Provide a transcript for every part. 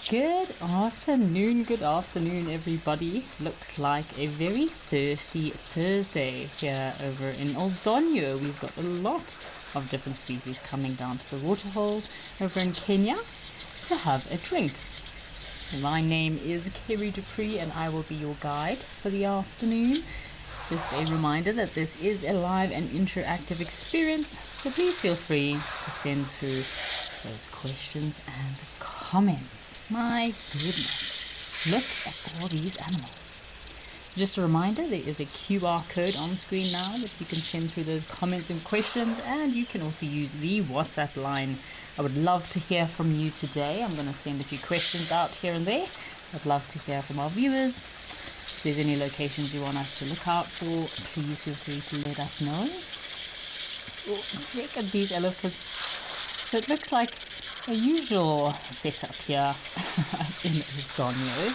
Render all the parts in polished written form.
Good afternoon, everybody. Looks like a very thirsty Thursday here over in Oldonyo. We've got a lot of different species coming down to the waterhole over in Kenya to have a drink. My name is Kerry Dupree and I will be your guide for the afternoon. Just a reminder that this is a live and interactive experience, so please feel free to send through those questions and comments. My goodness, look at all these animals. So just a reminder, there is a QR code on screen now that you can send through those comments and questions, and you can also use the WhatsApp line. I would love to hear from you today. I'm going to send a few questions out here and there, so I'd love to hear from our viewers. If there's any locations you want us to look out for, please feel free to let us know. Oh, check out these elephants. So it looks like a usual setup here in Oldonyo.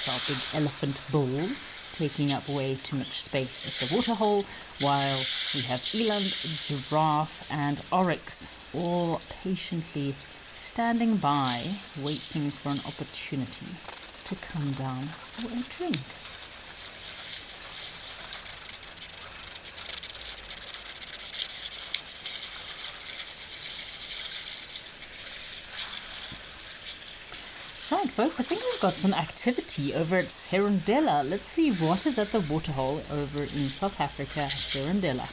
So our big elephant bulls taking up way too much space at the waterhole, while we have eland, giraffe and oryx all patiently standing by, waiting for an opportunity to come down for a drink. Right, folks, I think we've got some activity over at Serondela. Let's see what is at the waterhole over in South Africa, Serondela.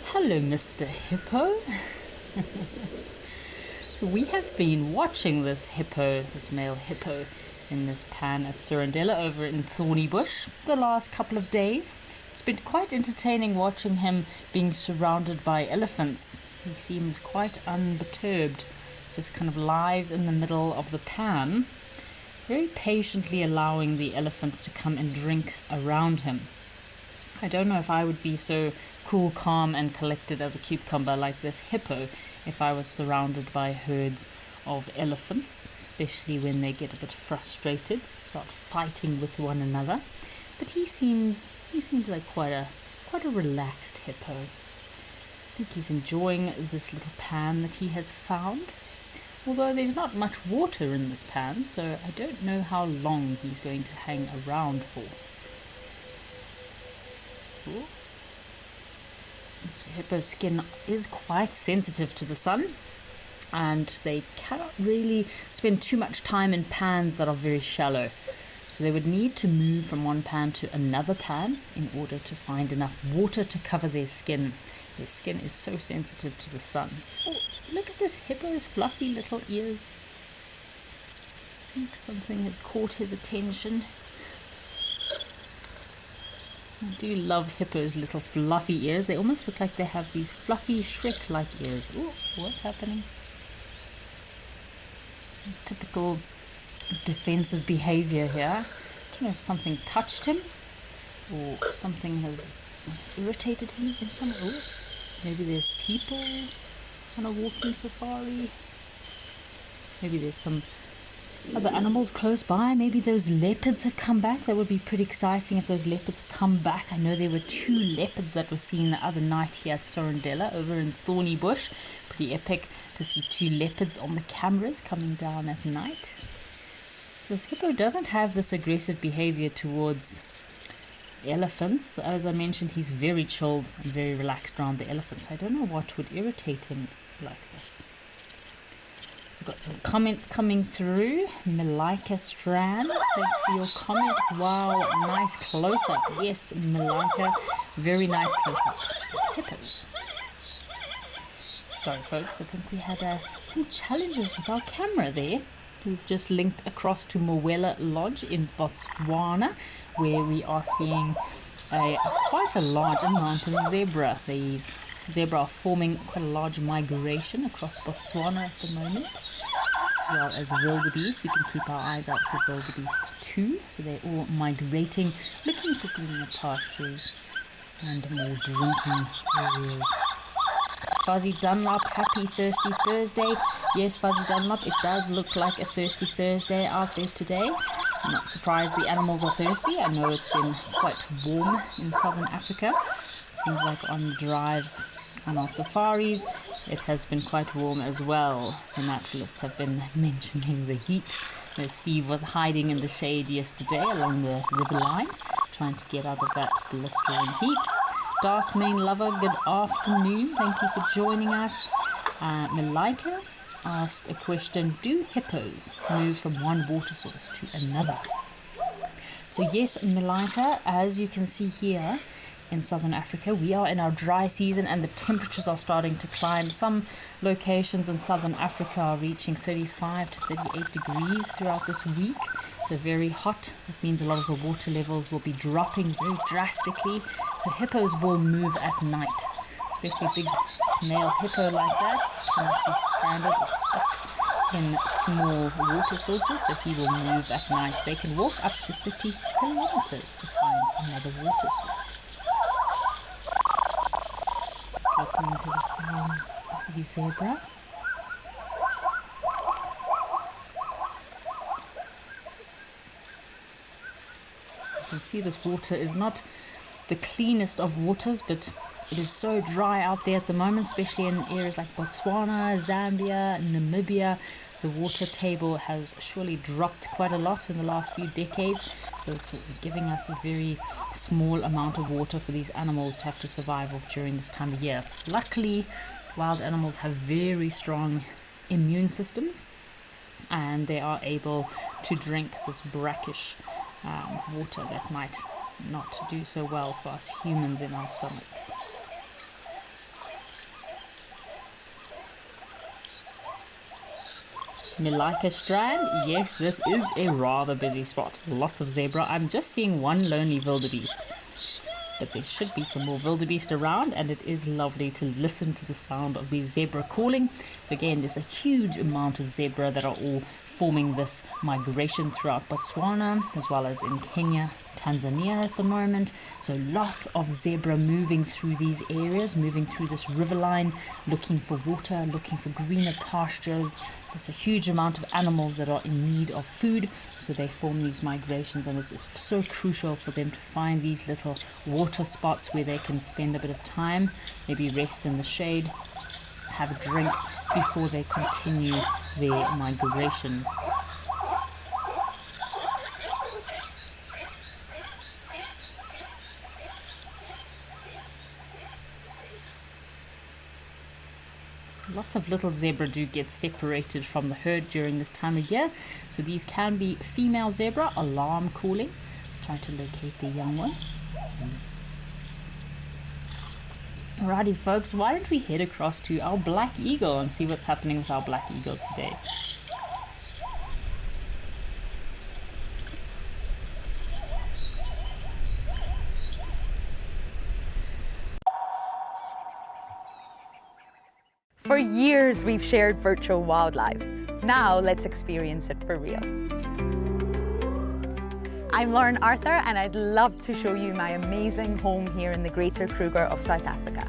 Hello, Mr. Hippo. So we have been watching this male hippo, in this pan at Serondela over in Thorny Bush the last couple of days. It's been quite entertaining watching him being surrounded by elephants. He seems quite unperturbed, just kind of lies in the middle of the pan, very patiently allowing the elephants to come and drink around him. I don't know if I would be so cool, calm and collected as a cucumber like this hippo if I was surrounded by herds of elephants, especially when they get a bit frustrated, start fighting with one another. But he seems like quite a relaxed hippo. I think he's enjoying this little pan that he has found, although there's not much water in this pan, so I don't know how long he's going to hang around for. Ooh. So hippo's skin is quite sensitive to the sun, and they cannot really spend too much time in pans that are very shallow. So they would need to move from one pan to another pan in order to find enough water to cover their skin. Their skin is so sensitive to the sun. Oh, look at this hippo's fluffy little ears. I think something has caught his attention. I do love hippo's little fluffy ears. They almost look like they have these fluffy Shrek-like ears. Oh, what's happening? Typical defensive behavior here. I don't know if something touched him or something has irritated him in some way. Oh, maybe there's people on a walking safari. Maybe there's some other animals close by. Maybe those leopards have come back. That would be pretty exciting if those leopards come back. I know there were 2 leopards that were seen the other night here at Serondela over in Thorny Bush. Pretty epic to see 2 leopards on the cameras coming down at night. This hippo doesn't have this aggressive behavior towards elephants. As I mentioned, he's very chilled and very relaxed around the elephants. I don't know what would irritate him like this. We've got some comments coming through. Malika Strand, thanks for your comment. Wow, nice close-up. Yes, Malika, very nice close-up. Hippo. Sorry, folks, I think we had some challenges with our camera there. We've just linked across to Mwela Lodge in Botswana, where we are seeing quite a large amount of zebra. These zebra are forming quite a large migration across Botswana at the moment, as well as wildebeest. We can keep our eyes out for wildebeest too. So they're all migrating, looking for greener pastures and more drinking areas. Fuzzy Dunlop, happy Thirsty Thursday. Yes, Fuzzy Dunlop, it does look like a Thirsty Thursday out there today. Not surprised the animals are thirsty. I know it's been quite warm in southern Africa. Seems like on the drives on our safaris it has been quite warm as well. The naturalists have been mentioning the heat. Steve was hiding in the shade yesterday along the riverline, trying to get out of that blistering heat. Dark Main Lover, good afternoon. Thank you for joining us. Malika asked a question: do hippos move from one water source to another? So yes, Malika, as you can see here in southern Africa, we are in our dry season and the temperatures are starting to climb. Some locations in southern Africa are reaching 35 to 38 degrees throughout this week, so very hot. It means a lot of the water levels will be dropping very drastically, so hippos will move at night, especially a big male hippo like that cannot be stranded or stuck in small water sources, so he will move at night. They can walk up to 30 kilometers to find another water source. Listening to the sounds of the zebra. You can see this water is not the cleanest of waters, but it is so dry out there at the moment, especially in areas like Botswana, Zambia, Namibia. The water table has surely dropped quite a lot in the last few decades, so it's giving us a very small amount of water for these animals to have to survive off during this time of year. Luckily, wild animals have very strong immune systems, and they are able to drink this brackish water that might not do so well for us humans in our stomachs. Malika Strand, yes, this is a rather busy spot. Lots of zebra. I'm just seeing one lonely wildebeest, but there should be some more wildebeest around, and it is lovely to listen to the sound of the zebra calling. So again, there's a huge amount of zebra that are all forming this migration throughout Botswana, as well as in Kenya, Tanzania at the moment. So lots of zebra moving through these areas, moving through this riverline, looking for water, looking for greener pastures. There's a huge amount of animals that are in need of food, so they form these migrations, and it's so crucial for them to find these little water spots where they can spend a bit of time, maybe rest in the shade, have a drink before they continue their migration. Lots of little zebra do get separated from the herd during this time of year, so these can be female zebra alarm calling, trying to locate the young ones. Alrighty folks, why don't we head across to our black eagle and see what's happening with our black eagle today. For years we've shared virtual wildlife. Now let's experience it for real. I'm Lauren Arthur, and I'd love to show you my amazing home here in the Greater Kruger of South Africa.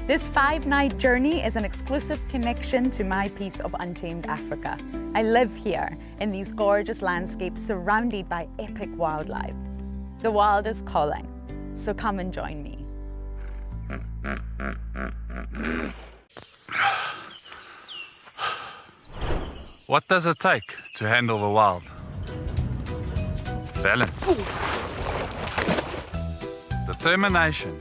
This 5-night journey is an exclusive connection to my piece of untamed Africa. I live here in these gorgeous landscapes surrounded by epic wildlife. The wild is calling, so come and join me. What does it take to handle the wild? Balance. Determination.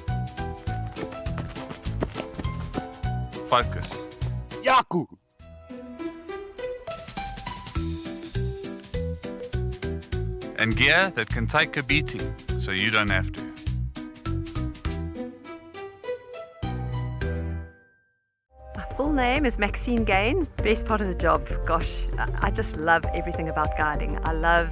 Focus. Yaku! And gear that can take a beating so you don't have to. My full name is Maxine Gaines. Best part of the job, gosh, I just love everything about guiding. I love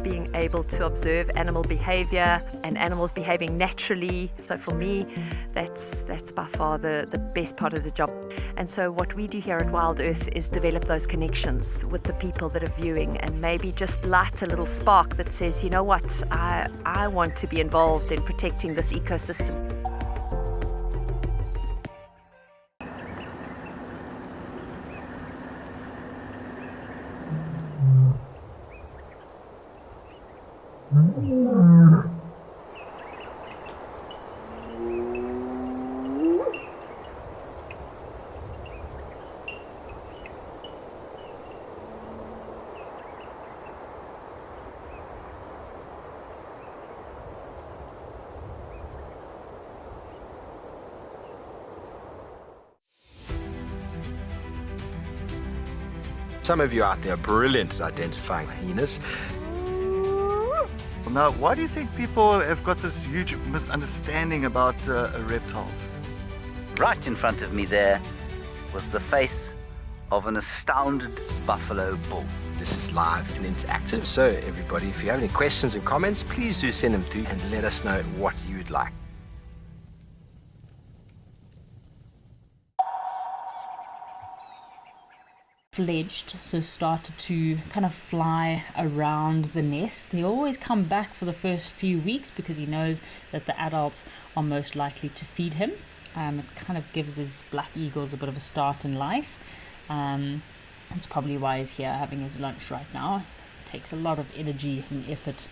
being able to observe animal behavior and animals behaving naturally. So for me, that's by far the best part of the job. And so what we do here at Wild Earth is develop those connections with the people that are viewing, and maybe just light a little spark that says, you know what, I want to be involved in protecting this ecosystem. Some of you out there are brilliant at identifying hyenas. Now, why do you think people have got this huge misunderstanding about reptiles? Right in front of me there was the face of an astounded buffalo bull. This is live and interactive, so everybody, if you have any questions and comments, please do send them through and let us know what you'd like. Fledged, so started to kind of fly around the nest. They always come back for the first few weeks because he knows that the adults are most likely to feed him. It kind of gives these black eagles a bit of a start in life. That's probably why he's here having his lunch right now. It takes a lot of energy and effort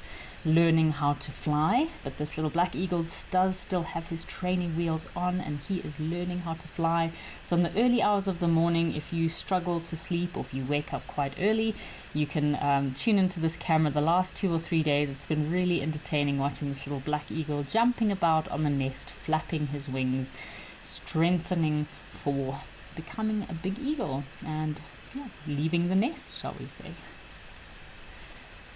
learning how to fly, but this little black eagle does still have his training wheels on, and he is learning how to fly. So in the early hours of the morning, if you struggle to sleep or if you wake up quite early, you can tune into this camera. The last 2 or 3 days, it's been really entertaining watching this little black eagle jumping about on the nest, flapping his wings, strengthening for becoming a big eagle and leaving the nest, shall we say.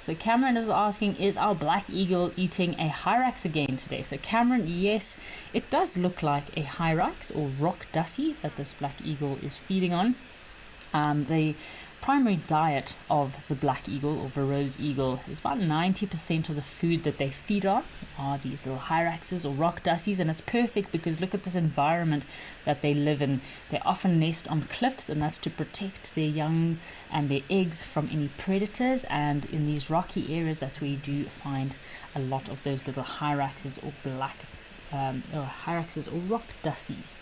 So Cameron is asking, is our black eagle eating a hyrax again today? So Cameron, yes, it does look like a hyrax or rock dussie that this black eagle is feeding on. The primary diet of the black eagle or Verreaux's eagle is about 90% of the food that they feed on are these little hyraxes or rock dussies, and it's perfect because look at this environment that they live in. They often nest on cliffs, and that's to protect their young and their eggs from any predators, and in these rocky areas that's where you do find a lot of those little hyraxes or hyraxes or rock dussies.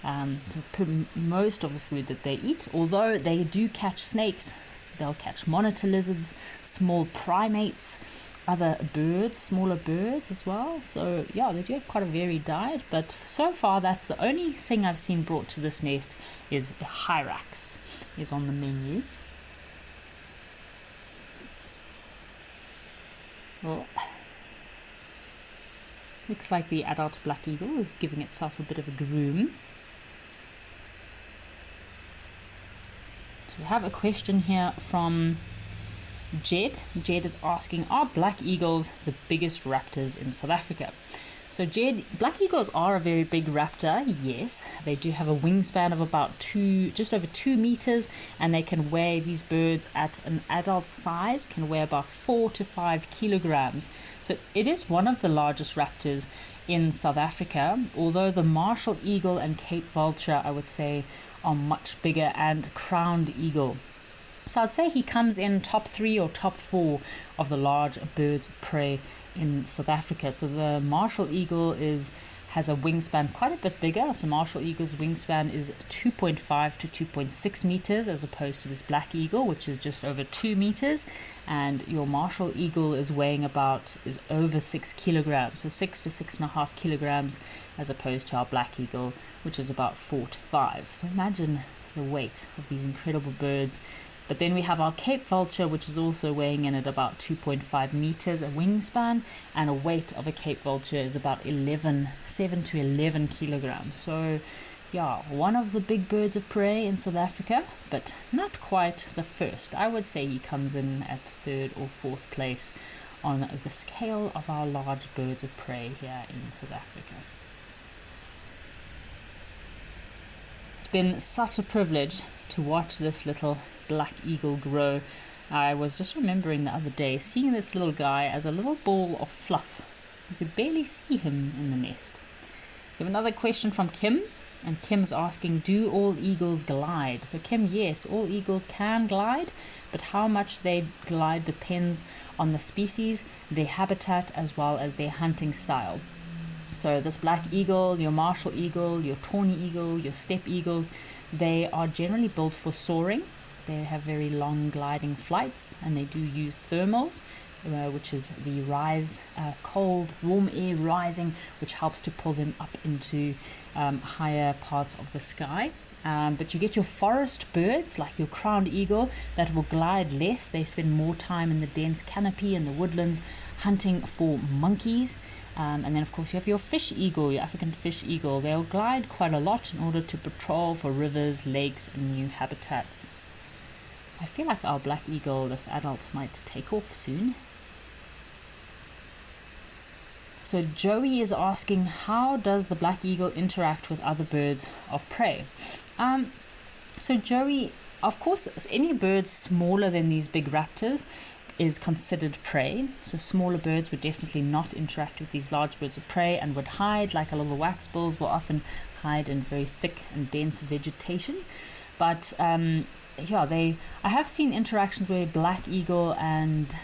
To put most of the food that they eat, although they do catch snakes, they'll catch monitor lizards, small primates, other birds, smaller birds as well. So yeah, they do have quite a varied diet, but so far that's the only thing I've seen brought to this nest is hyrax is on the menu. Well, looks like the adult black eagle is giving itself a bit of a groom. We have a question here from Jed. Jed is asking, are black eagles the biggest raptors in South Africa? So Jed, black eagles are a very big raptor, yes. They do have a wingspan of about just over 2 meters, and they can weigh, these birds at an adult size, can weigh about 4 to 5 kilograms. So it is one of the largest raptors in South Africa, although the Marshall eagle and Cape vulture, I would say, are much bigger, and crowned eagle. So I'd say he comes in top 3 or top 4 of the large birds of prey in South Africa. So the Marshall eagle has a wingspan quite a bit bigger. So Marshall eagle's wingspan is 2.5 to 2.6 meters as opposed to this black eagle, which is just over 2 meters. And your Marshall eagle is over 6 kilograms, so 6 to 6.5 kilograms, as opposed to our black eagle, which is about 4 to 5. So imagine the weight of these incredible birds. But then we have our Cape vulture, which is also weighing in at about 2.5 meters, a wingspan, and a weight of a Cape vulture is about 7 to 11 kilograms. So yeah, one of the big birds of prey in South Africa, but not quite the first. I would say he comes in at 3rd or 4th place on the scale of our large birds of prey here in South Africa. It's been such a privilege to watch this little black eagle grow. I was just remembering the other day seeing this little guy as a little ball of fluff. You could barely see him in the nest. We have another question from Kim, and Kim's asking, do all eagles glide? So Kim, yes, all eagles can glide, but how much they glide depends on the species, their habitat, as well as their hunting style. So this black eagle, your Marshall eagle, your tawny eagle, your steppe eagles, they are generally built for soaring. They have very long gliding flights, and they do use thermals, which is the rise, cold, warm air rising, which helps to pull them up into higher parts of the sky. But you get your forest birds, like your crowned eagle, that will glide less. They spend more time in the dense canopy in the woodlands hunting for monkeys. And then, of course, you have your fish eagle, your African fish eagle. They'll glide quite a lot in order to patrol for rivers, lakes, and new habitats. I feel like our black eagle, this adult, might take off soon. So Joey is asking, how does the black eagle interact with other birds of prey? So Joey, of course, any bird smaller than these big raptors is considered prey. So smaller birds would definitely not interact with these large birds of prey and would hide, like our little wax bills will often hide in very thick and dense vegetation. But I have seen interactions where black eagle and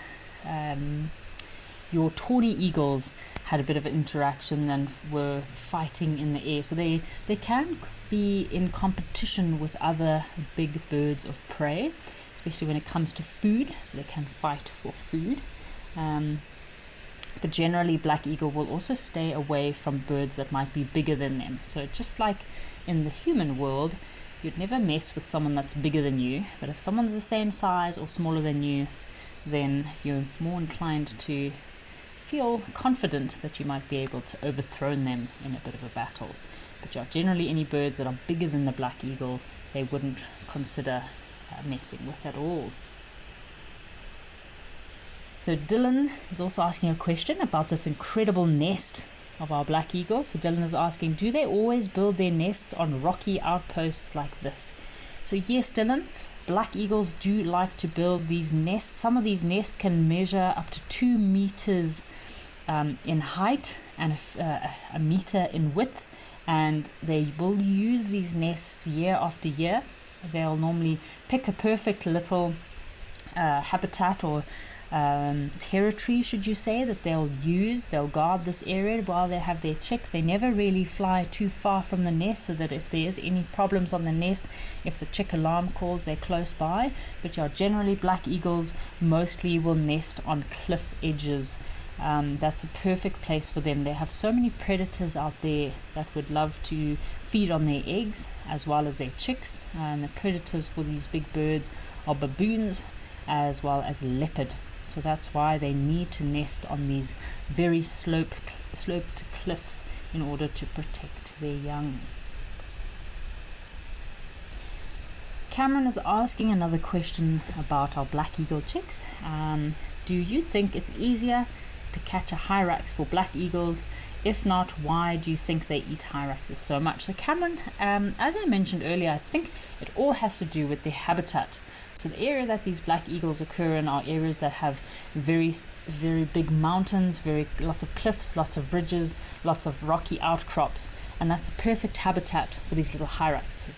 your tawny eagles had a bit of an interaction and were fighting in the air. So they can be in competition with other big birds of prey, especially when it comes to food. So they can fight for food. But generally, black eagle will also stay away from birds that might be bigger than them. So just like in the human world, you'd never mess with someone that's bigger than you. But if someone's the same size or smaller than you, then you're more inclined to feel confident that you might be able to overthrow them in a bit of a battle. But yeah, generally any birds that are bigger than the black eagle, they wouldn't consider messing with at all. So Dylan is also asking a question about this incredible nest of our black eagles. So Dylan is asking, do they always build their nests on rocky outposts like this? So yes, Dylan, black eagles do like to build these nests. Some of these nests can measure up to 2 meters in height and a meter in width, and they will use these nests year after year. They'll normally pick a perfect little habitat or territory, should you say, that they'll use. They'll guard this area while they have their chick. They never really fly too far from the nest, so that if there is any problems on the nest, if the chick alarm calls, they're close by. But yeah, generally black eagles mostly will nest on cliff edges. That's a perfect place for them. They have so many predators out there that would love to feed on their eggs as well as their chicks. And the predators for these big birds are baboons as well as leopard. So that's why they need to nest on these very sloped cliffs in order to protect their young. Cameron is asking another question about our black eagle chicks. Do you think it's easier to catch a hyrax for black eagles? If not, why do you think they eat hyraxes so much? So Cameron, as I mentioned earlier, I think it all has to do with their habitat. So the area that these black eagles occur in are areas that have very, very big mountains, lots of cliffs, lots of ridges, lots of rocky outcrops, and that's a perfect habitat for these little hyraxes.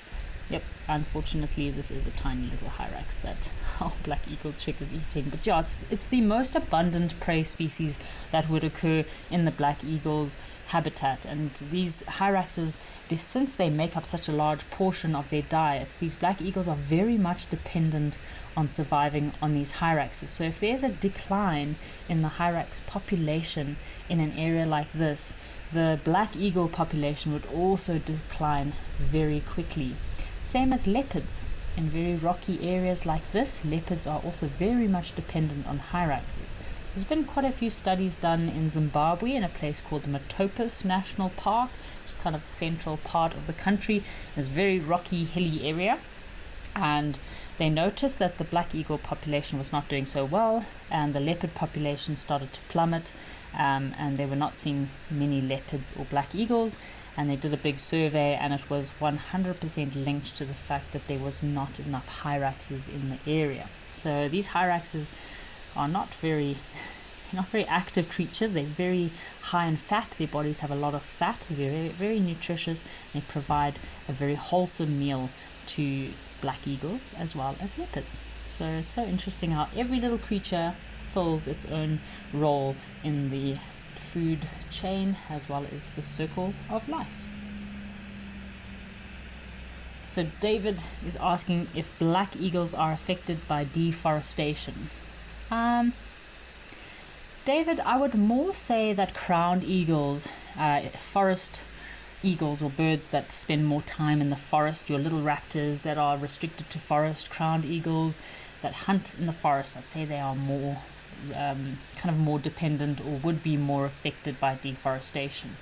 Yep, unfortunately this is a tiny little hyrax that our black eagle chick is eating. But yeah, it's the most abundant prey species that would occur in the black eagle's habitat. And these hyraxes, since they make up such a large portion of their diet, these black eagles are very much dependent on surviving on these hyraxes. So if there's a decline in the hyrax population in an area like this, the black eagle population would also decline very quickly. Same as leopards. In very rocky areas like this, leopards are also very much dependent on hyraxes. There's been quite a few studies done in Zimbabwe in a place called Matopus National Park, which is kind of central part of the country. It's a very rocky, hilly area. And they noticed that the black eagle population was not doing so well, and the leopard population started to plummet, and they were not seeing many leopards or black eagles. And they did a big survey, and it was 100% linked to the fact that there was not enough hyraxes in the area. So these hyraxes are not very active creatures. They're very high in fat. Their bodies have a lot of fat. They're very, very nutritious. They provide a very wholesome meal to black eagles as well as leopards. So it's so interesting how every little creature fills its own role in the food chain as well as the circle of life. So David is asking if black eagles are affected by deforestation. David, I would more say that crowned eagles, forest eagles or birds that spend more time in the forest, your little raptors that are restricted to forest, crowned eagles that hunt in the forest, I'd say they are more more dependent or would be more affected by deforestation.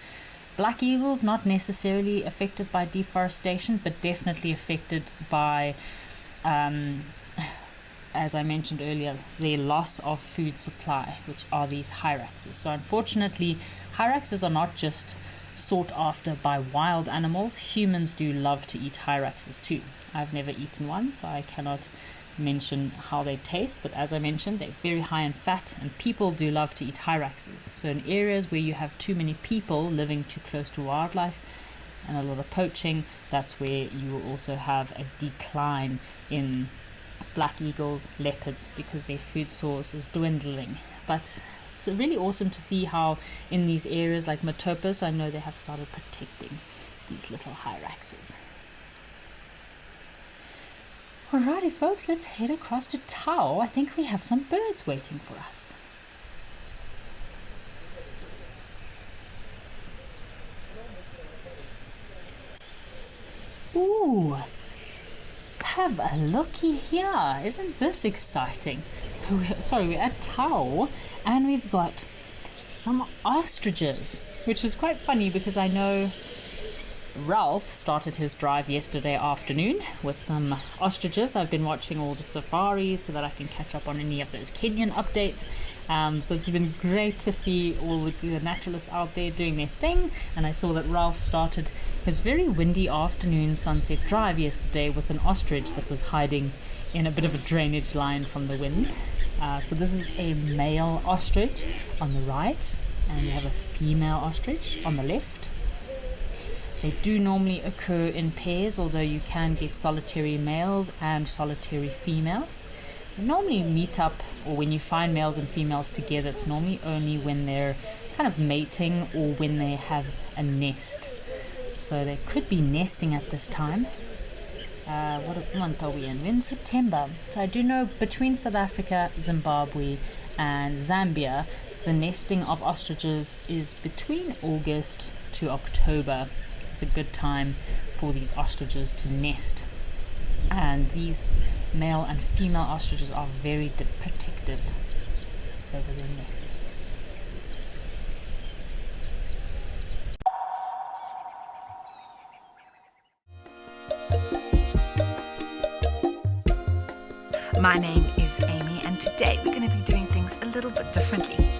Black eagles not necessarily affected by deforestation, but definitely affected by as I mentioned earlier, their loss of food supply, which are these hyraxes. So unfortunately, hyraxes are not just sought after by wild animals. Humans do love to eat hyraxes too. I've never eaten one, so I cannot mention how they taste, but as I mentioned, they're very high in fat, and people do love to eat hyraxes. So in areas where you have too many people living too close to wildlife and a lot of poaching, that's where you will also have a decline in black eagles, leopards, because their food source is dwindling. But it's really awesome to see how in these areas like Matopus, I know they have started protecting these little hyraxes. Alrighty folks, let's head across to Tau. I think we have some birds waiting for us. Ooh, have a looky here. Isn't this exciting? So we're at Tau and we've got some ostriches, which is quite funny because I know Ralph started his drive yesterday afternoon with some ostriches. I've been watching all the safaris so that I can catch up on any of those Kenyan updates. So it's been great to see all the naturalists out there doing their thing. And I saw that Ralph started his very windy afternoon sunset drive yesterday with an ostrich that was hiding in a bit of a drainage line from the wind. So this is a male ostrich on the right, and we have a female ostrich on the left. They do normally occur in pairs, although you can get solitary males and solitary females. They normally meet up, or when you find males and females together, it's normally only when they're kind of mating or when they have a nest. So they could be nesting at this time. What month are we in? We're in September. So I do know between South Africa, Zimbabwe and Zambia, the nesting of ostriches is between August to October. It's a good time for these ostriches to nest, and these male and female ostriches are very protective over their nests. My name is Amy, and today we're going to be doing things a little bit differently.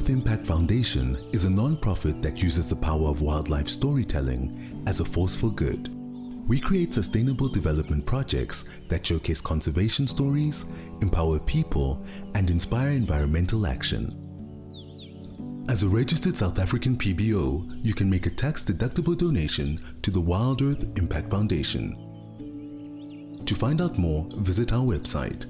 Impact Foundation is a non-profit that uses the power of wildlife storytelling as a force for good. We create sustainable development projects that showcase conservation stories, empower people, and inspire environmental action. As a registered South African PBO, you can make a tax-deductible donation to the Wild Earth Impact Foundation. To find out more, visit our website.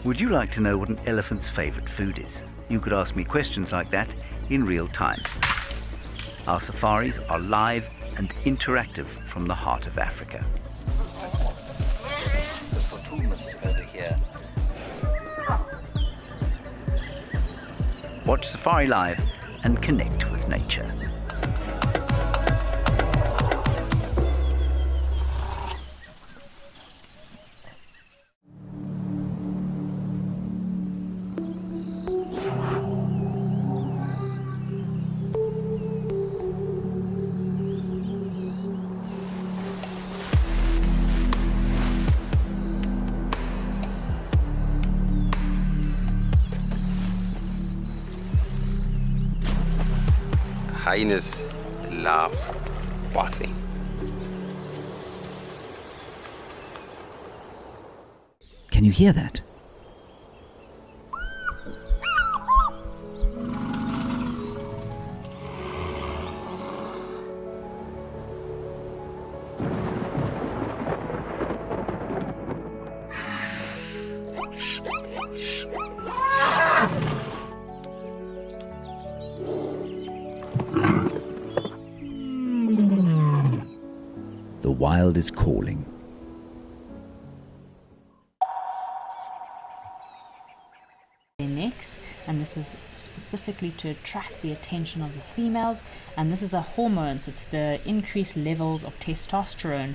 Would you like to know what an elephant's favorite food is? You could ask me questions like that in real time. Our safaris are live and interactive from the heart of Africa. The Fortunas over here. Watch Safari Live and connect with nature. Hyenas love bathing. Can you hear that? The wild is calling. Their necks, and this is specifically to attract the attention of the females, and this is a hormone, so it's the increased levels of testosterone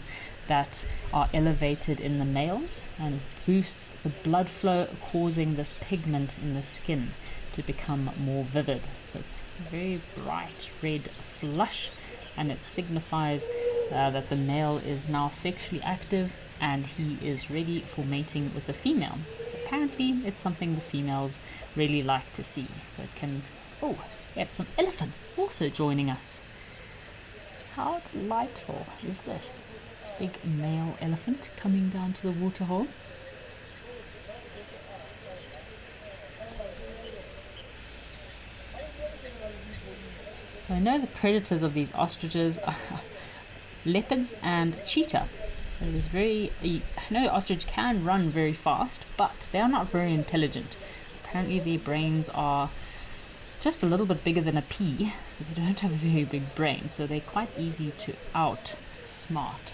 that are elevated in the males and boosts the blood flow, causing this pigment in the skin to become more vivid. So it's very bright red flush, and it signifies that the male is now sexually active and he is ready for mating with the female. So apparently it's something the females really like to see. So it can... Oh, we have some elephants also joining us. How delightful is this? Big male elephant coming down to the waterhole. So I know the predators of these ostriches are leopards and cheetah. It is very... I know ostrich can run very fast, but they are not very intelligent. Apparently their brains are just a little bit bigger than a pea, so they don't have a very big brain, so they're quite easy to outsmart.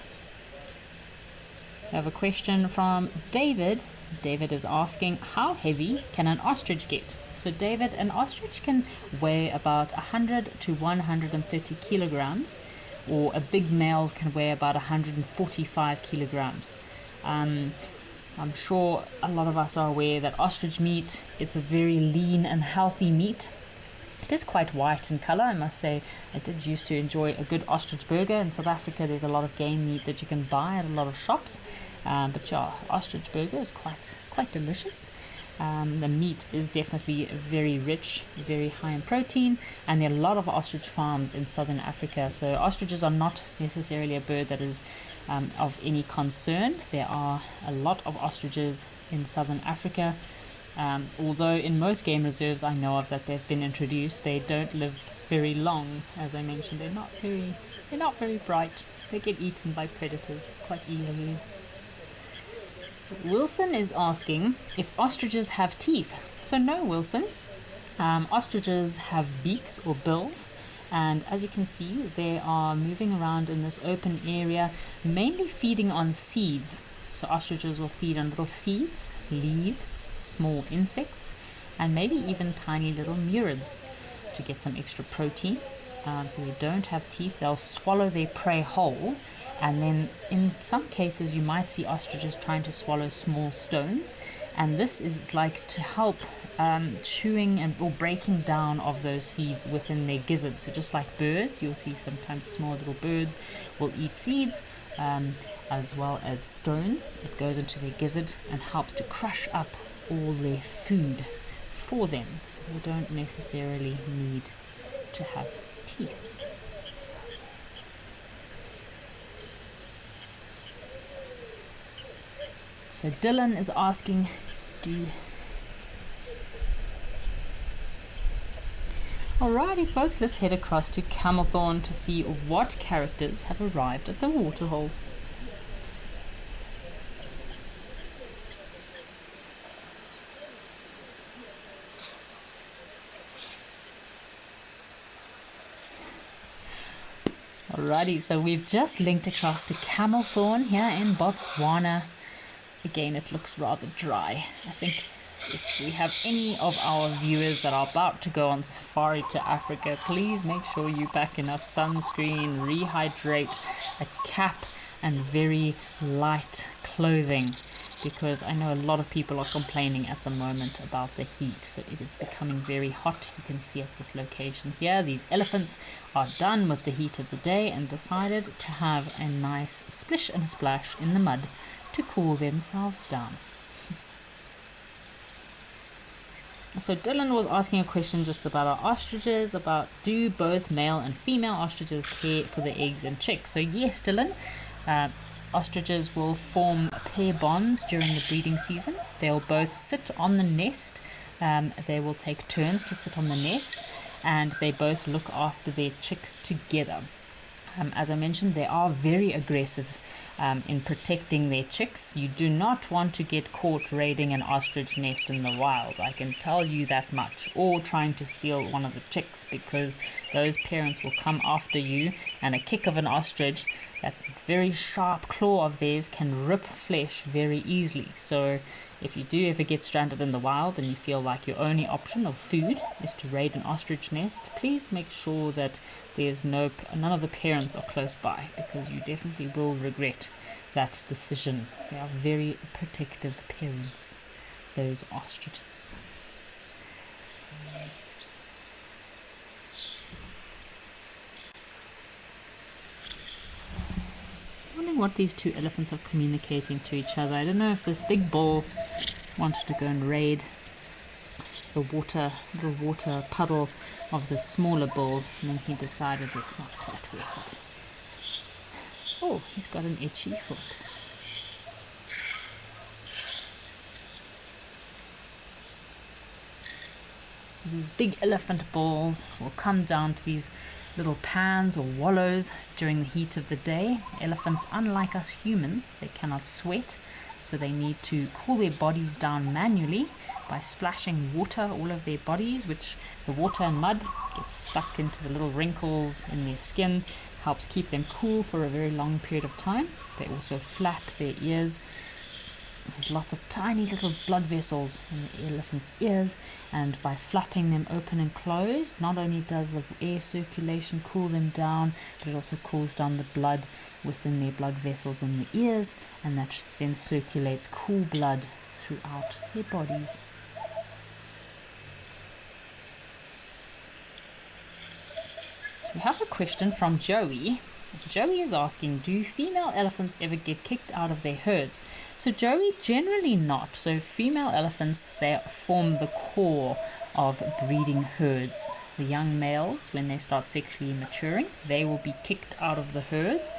I have a question from David. David is asking, how heavy can an ostrich get? So David, an ostrich can weigh about 100 to 130 kilograms, or a big male can weigh about 145 kilograms. I'm sure a lot of us are aware that ostrich meat, it's a very lean and healthy meat. It is quite white in color, I must say. I did used to enjoy a good ostrich burger. In South Africa there's a lot of game meat that you can buy at a lot of shops, but yeah, ostrich burger is quite delicious. The meat is definitely very rich, very high in protein, and there are a lot of ostrich farms in southern Africa. So ostriches are not necessarily a bird that is of any concern. There are a lot of ostriches in southern Africa. Although in most game reserves I know of that they've been introduced, they don't live very long. As I mentioned, they're not very bright. They get eaten by predators quite easily. Wilson is asking if ostriches have teeth. So no, Wilson. Ostriches have beaks or bills, and as you can see they are moving around in this open area, mainly feeding on seeds. So ostriches will feed on little seeds, leaves, small insects, and maybe even tiny little murids to get some extra protein. So they don't have teeth. They'll swallow their prey whole, and then in some cases you might see ostriches trying to swallow small stones, and this is like to help chewing or breaking down of those seeds within their gizzard. So just like birds, you'll see sometimes small little birds will eat seeds as well as stones. It goes into their gizzard and helps to crush up all their food for them, so they don't necessarily need to have teeth. So Dylan is asking, Alrighty folks, let's head across to Camelthorne to see what characters have arrived at the waterhole. Alrighty, so we've just linked across to Camelthorne here in Botswana. Again, it looks rather dry. I think if we have any of our viewers that are about to go on safari to Africa, please make sure you pack enough sunscreen, rehydrate, a cap, and very light clothing, because I know a lot of people are complaining at the moment about the heat. So it is becoming very hot. You can see at this location here, these elephants are done with the heat of the day and decided to have a nice splish and a splash in the mud to cool themselves down. So Dylan was asking a question just about our ostriches, about do both male and female ostriches care for the eggs and chicks. So yes, Dylan, ostriches will form pair bonds during the breeding season. They'll both sit on the nest. They will take turns to sit on the nest, and they both look after their chicks together. As I mentioned, they are very aggressive. in protecting their chicks. You do not want to get caught raiding an ostrich nest in the wild, I can tell you that much, or trying to steal one of the chicks, because those parents will come after you, and a kick of an ostrich, that very sharp claw of theirs, can rip flesh very easily. So if you do ever get stranded in the wild and you feel like your only option of food is to raid an ostrich nest, please make sure that there's none of the parents are close by, because you definitely will regret that decision. They are very protective parents, those ostriches. I'm wondering what these two elephants are communicating to each other. I don't know if this big bull wanted to go and raid the water puddle of the smaller bull, and then he decided it's not quite worth it. Oh, he's got an itchy foot. So these big elephant bulls will come down to these little pans or wallows during the heat of the day. Elephants, unlike us humans, they cannot sweat, so they need to cool their bodies down manually by splashing water all over their bodies, which the water and mud gets stuck into the little wrinkles in their skin, helps keep them cool for a very long period of time. They also flap their ears. There's lots of tiny little blood vessels in the elephant's ears, and by flapping them open and closed, not only does the air circulation cool them down, but it also cools down the blood within their blood vessels in the ears, and that then circulates cool blood throughout their bodies. So we have a question from Joey. Joey is asking, do female elephants ever get kicked out of their herds? So Joey, generally not. So female elephants, they form the core of breeding herds. The young males, when they start sexually maturing, they will be kicked out of the herds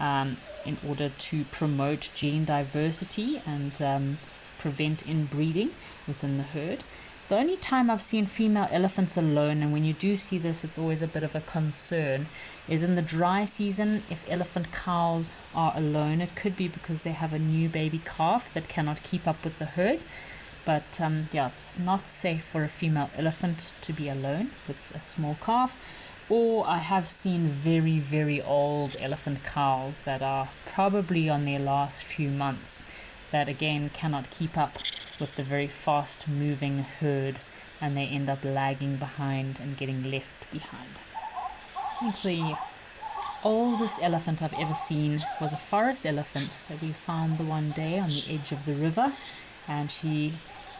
in order to promote gene diversity and prevent inbreeding within the herd. The only time I've seen female elephants alone, and when you do see this, it's always a bit of a concern, is in the dry season. If elephant cows are alone, it could be because they have a new baby calf that cannot keep up with the herd. But yeah, it's not safe for a female elephant to be alone with a small calf. Or I have seen very, very old elephant cows that are probably on their last few months that again cannot keep up with the very fast moving herd, and they end up lagging behind and getting left behind. I think the oldest elephant I've ever seen was a forest elephant that we found the one day on the edge of the river, and she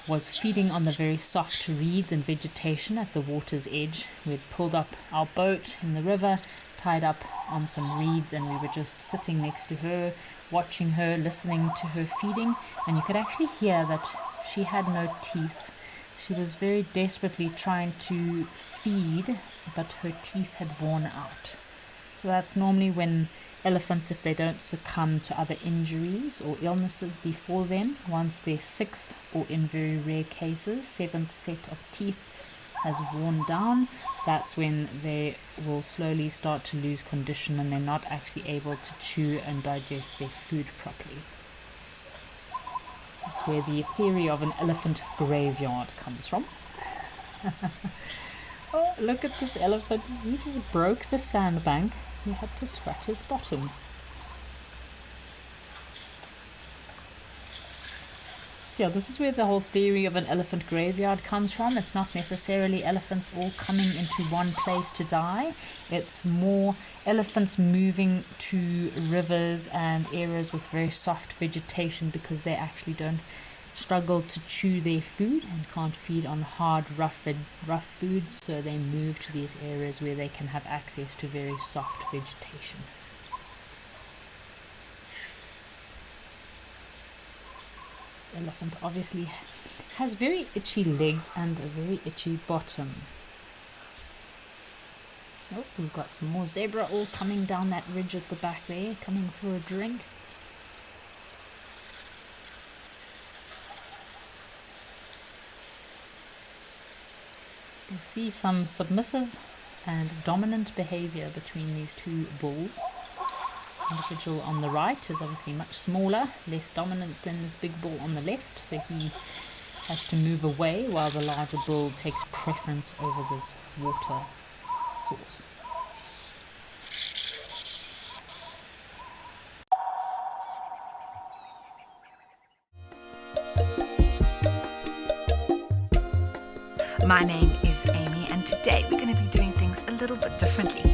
was feeding on the very soft reeds and vegetation at the water's edge. We had pulled up our boat in the river, tied up on some reeds, and we were just sitting next to her, watching her, listening to her feeding, and you could actually hear that she had no teeth. She was very desperately trying to feed, but her teeth had worn out. So that's normally when elephants, if they don't succumb to other injuries or illnesses before them, once their sixth, or in very rare cases, seventh set of teeth has worn down, that's when they will slowly start to lose condition and they're not actually able to chew and digest their food properly. That's where the theory of an elephant graveyard comes from. Oh, look at this elephant. He just broke the sandbank. He had to scratch his bottom. So yeah, this is where the whole theory of an elephant graveyard comes from. It's not necessarily elephants all coming into one place to die. It's more elephants moving to rivers and areas with very soft vegetation because they actually don't struggle to chew their food and can't feed on hard, rough foods, so they move to these areas where they can have access to very soft vegetation. This elephant obviously has very itchy legs and a very itchy bottom. Oh, we've got some more zebra all coming down that ridge at the back there, coming for a drink. You can see some submissive and dominant behavior between these two bulls. individual on the right is obviously much smaller, less dominant than this big bull on the left, so he has to move away while the larger bull takes preference over this water source. My name is Amy, and today we're going to be doing things a little bit differently.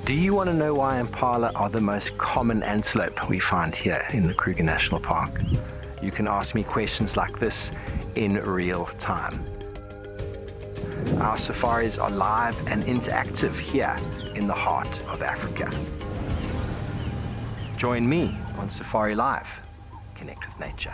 Do you want to know why impala are the most common antelope we find here in the Kruger National Park? You can ask me questions like this in real time. Our safaris are live and interactive here in the heart of Africa. Join me on Safari Live. Connect with nature.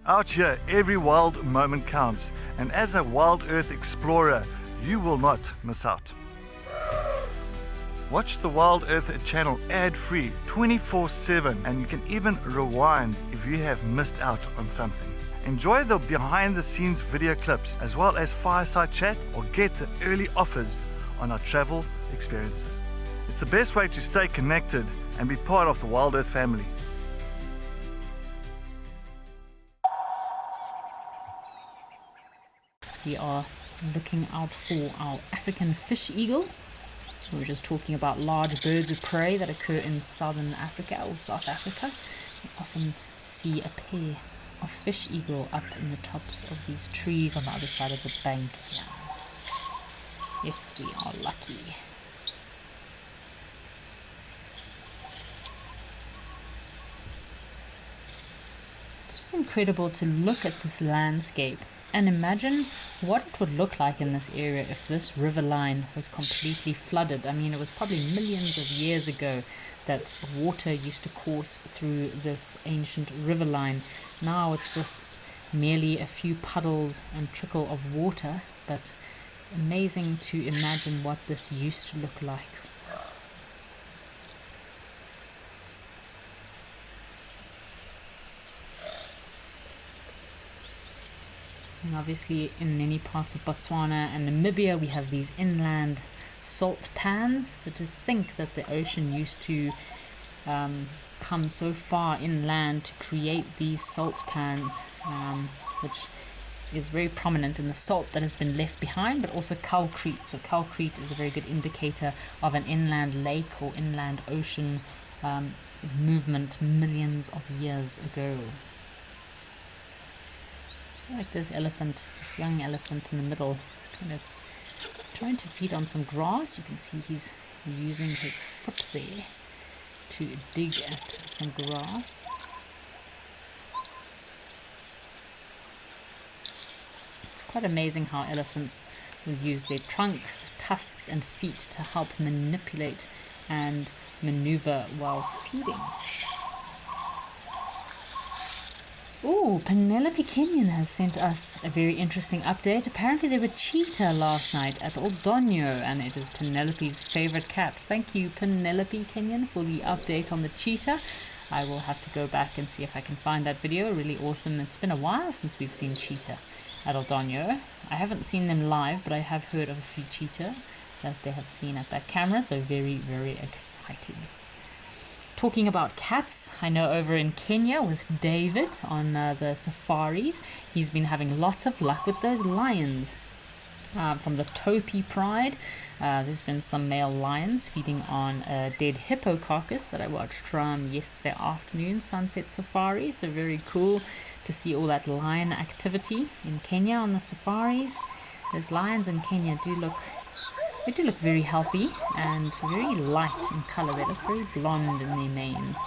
Out here, every wild moment counts, and as a wild earth explorer, you will not miss out. Watch the Wild Earth channel ad-free 24/7, and you can even rewind if you have missed out on something. Enjoy the behind-the-scenes video clips as well as fireside chat, or get the early offers on our travel experiences. It's the best way to stay connected and be part of the Wild Earth family. We are looking out for our African fish eagle. We were just talking about large birds of prey that occur in southern Africa or South Africa. We often see a pair of fish eagle up in the tops of these trees on the other side of the bank here, if we are lucky. It's just incredible to look at this landscape and imagine what it would look like in this area if this river line was completely flooded. I mean, it was probably millions of years ago that water used to course through this ancient river line. Now it's just merely a few puddles and trickle of water, but amazing to imagine what this used to look like. And obviously in many parts of Botswana and Namibia we have these inland salt pans. So to think that the ocean used to come so far inland to create these salt pans, which is very prominent in the salt that has been left behind, but also calcrete. So calcrete is a very good indicator of an inland lake or inland ocean movement millions of years ago. Like this elephant, this young elephant in the middle, he's kind of trying to feed on some grass. You can see he's using his foot there to dig at some grass. It's quite amazing how elephants will use their trunks, tusks and feet to help manipulate and maneuver while feeding. Ooh, Penelope Kenyon has sent us a very interesting update. Apparently there were cheetah last night at Old Donyo, and it is Penelope's favorite cats. Thank you, Penelope Kenyon, for the update on the cheetah. I will have to go back and see if I can find that video. Really awesome. It's been a while since we've seen cheetah at Old Donyo. I haven't seen them live, but I have heard of a few cheetah that they have seen at that camera, so very, very exciting. Talking about cats, I know over in Kenya with David on the safaris, he's been having lots of luck with those lions. From the Topi Pride, there's been some male lions feeding on a dead hippo carcass that I watched from yesterday afternoon sunset safari, so very cool to see all that lion activity in Kenya on the safaris. Those lions in Kenya do look very healthy and very light in color. They look very blonde in their manes.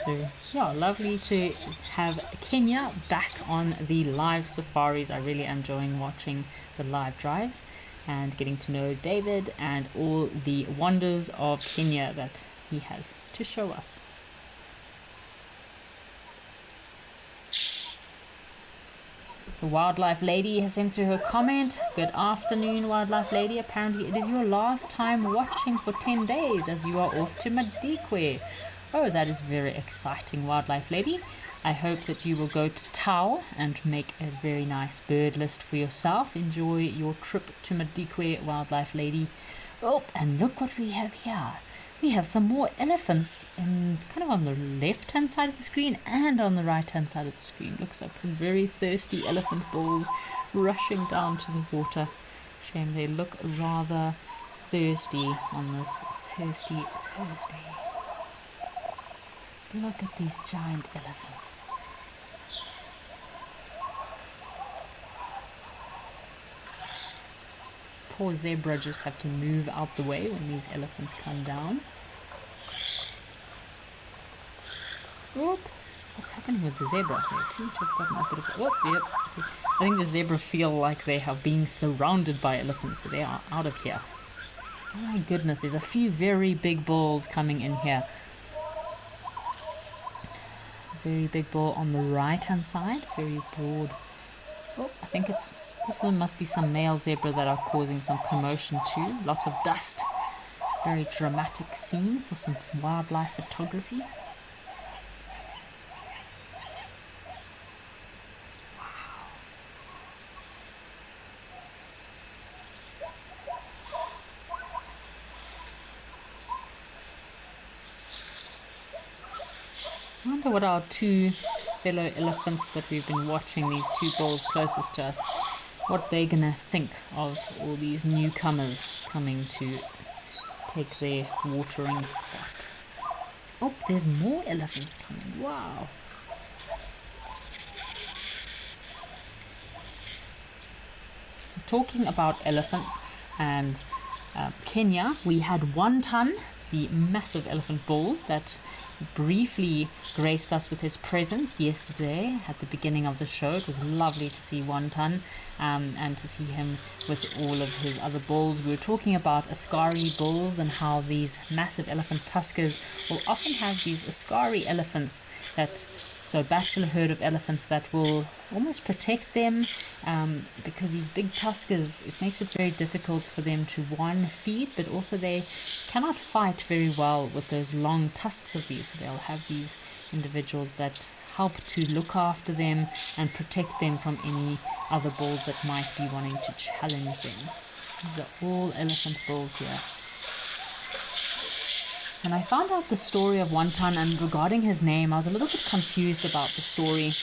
So yeah, lovely to have Kenya back on the live safaris. I really am enjoying watching the live drives and getting to know David and all the wonders of Kenya that he has to show us. So Wildlife Lady has sent through her comment. Good afternoon, Wildlife Lady. Apparently it is your last time watching for 10 days as you are off to Madikwe. Oh, that is very exciting, Wildlife Lady. I hope that you will go to Tau and make a very nice bird list for yourself. Enjoy your trip to Madikwe, Wildlife Lady. Oh, and look what we have here. We have some more elephants in kind of on the left hand side of the screen and on the right hand side of the screen. Looks like some very thirsty elephant bulls rushing down to the water. Shame they look rather thirsty on this thirsty Thursday. Look at these giant elephants. Poor zebra just have to move out the way when these elephants come down. Oop! What's happening with the zebra? They seem to have gotten a bit of... Oh, yep. I think the zebra feel like they have been surrounded by elephants, so they are out of here. Oh my goodness, there's a few very big bulls coming in here. Very big bull on the right hand side, very broad. Oh, I think this one must be some male zebra that are causing some commotion too. Lots of dust. Very dramatic scene for some wildlife photography. I wonder what our two fellow elephants that we've been watching, these two bulls closest to us, what they're gonna think of all these newcomers coming to take their watering spot. Oh, there's more elephants coming. Wow. So talking about elephants and Kenya, we had One Ton, the massive elephant bull that briefly graced us with his presence yesterday at the beginning of the show. It was lovely to see One Ton and to see him with all of his other bulls. We were talking about Askari bulls and how these massive elephant tuskers will often have these Askari elephants so a bachelor herd of elephants that will almost protect them because these big tuskers, it makes it very difficult for them to feed, but also they cannot fight very well with those long tusks of these. So they'll have these individuals that help to look after them and protect them from any other bulls that might be wanting to challenge them. These are all elephant bulls here. When I found out the story of One Ton and regarding his name, I was a little bit confused about the story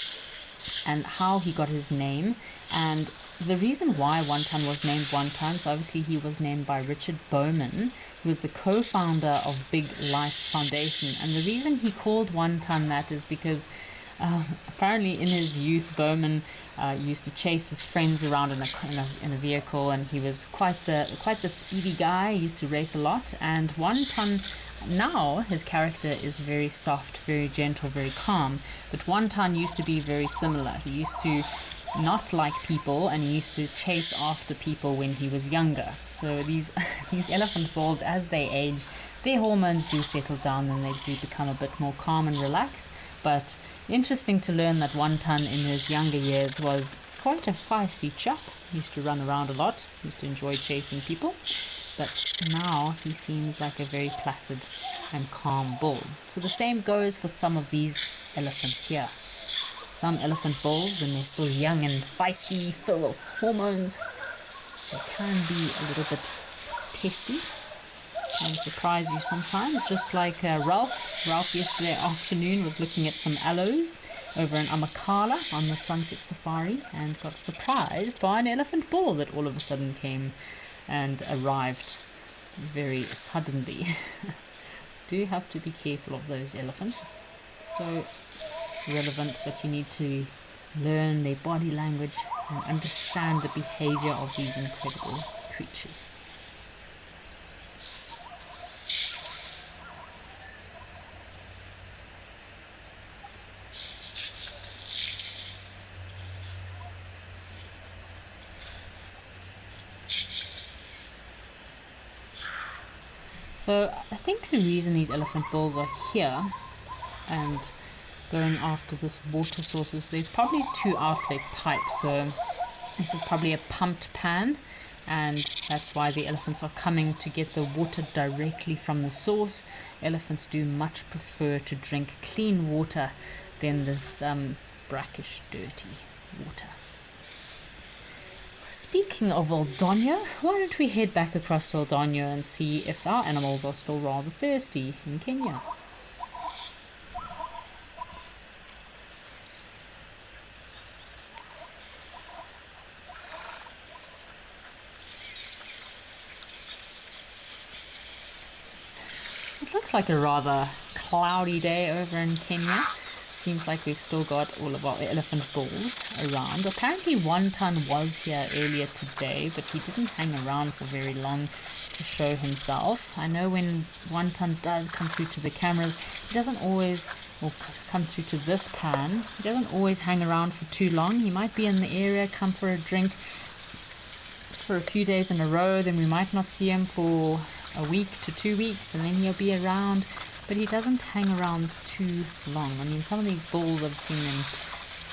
and how he got his name. And the reason why One Ton was named One Ton, so obviously he was named by Richard Bowman, who was the co-founder of Big Life Foundation. And the reason he called One Ton that is because apparently in his youth, Bowman used to chase his friends around in a vehicle, and he was quite the speedy guy. He used to race a lot, and One Ton, now his character is very soft, very gentle, very calm. But One Ton used to be very similar. He used to not like people, and he used to chase after people when he was younger. So these elephant bulls, as they age, their hormones do settle down and they do become a bit more calm and relaxed. But interesting to learn that Wonton in his younger years was quite a feisty chap. He used to run around a lot, used to enjoy chasing people, but now he seems like a very placid and calm bull. So the same goes for some of these elephants here. Some elephant bulls, when they're still young and feisty, full of hormones, they can be a little bit testy, can surprise you sometimes, just like Ralph yesterday afternoon was looking at some aloes over in Amakhala on the sunset safari and got surprised by an elephant bull that all of a sudden came and arrived very suddenly. Do have to be careful of those elephants. It's so relevant that you need to learn their body language and understand the behavior of these incredible creatures. So I think the reason these elephant bulls are here and going after this water source is there's probably 2 outlet pipes. So this is probably a pumped pan, and that's why the elephants are coming to get the water directly from the source. Elephants do much prefer to drink clean water than this brackish, dirty water. Speaking of Old Donyo, why don't we head back across to Old Donyo and see if our animals are still rather thirsty in Kenya. It looks like a rather cloudy day over in Kenya. Seems like we've still got all of our elephant bulls around. Apparently Wonton was here earlier today, but he didn't hang around for very long to show himself. I know when Wonton does come through to the cameras, he doesn't always, or come through to this pan, he doesn't always hang around for too long. He might be in the area, come for a drink for a few days in a row, then we might not see him for a week to 2 weeks, and then he'll be around. But he doesn't hang around too long. I mean, some of these bulls, I've seen them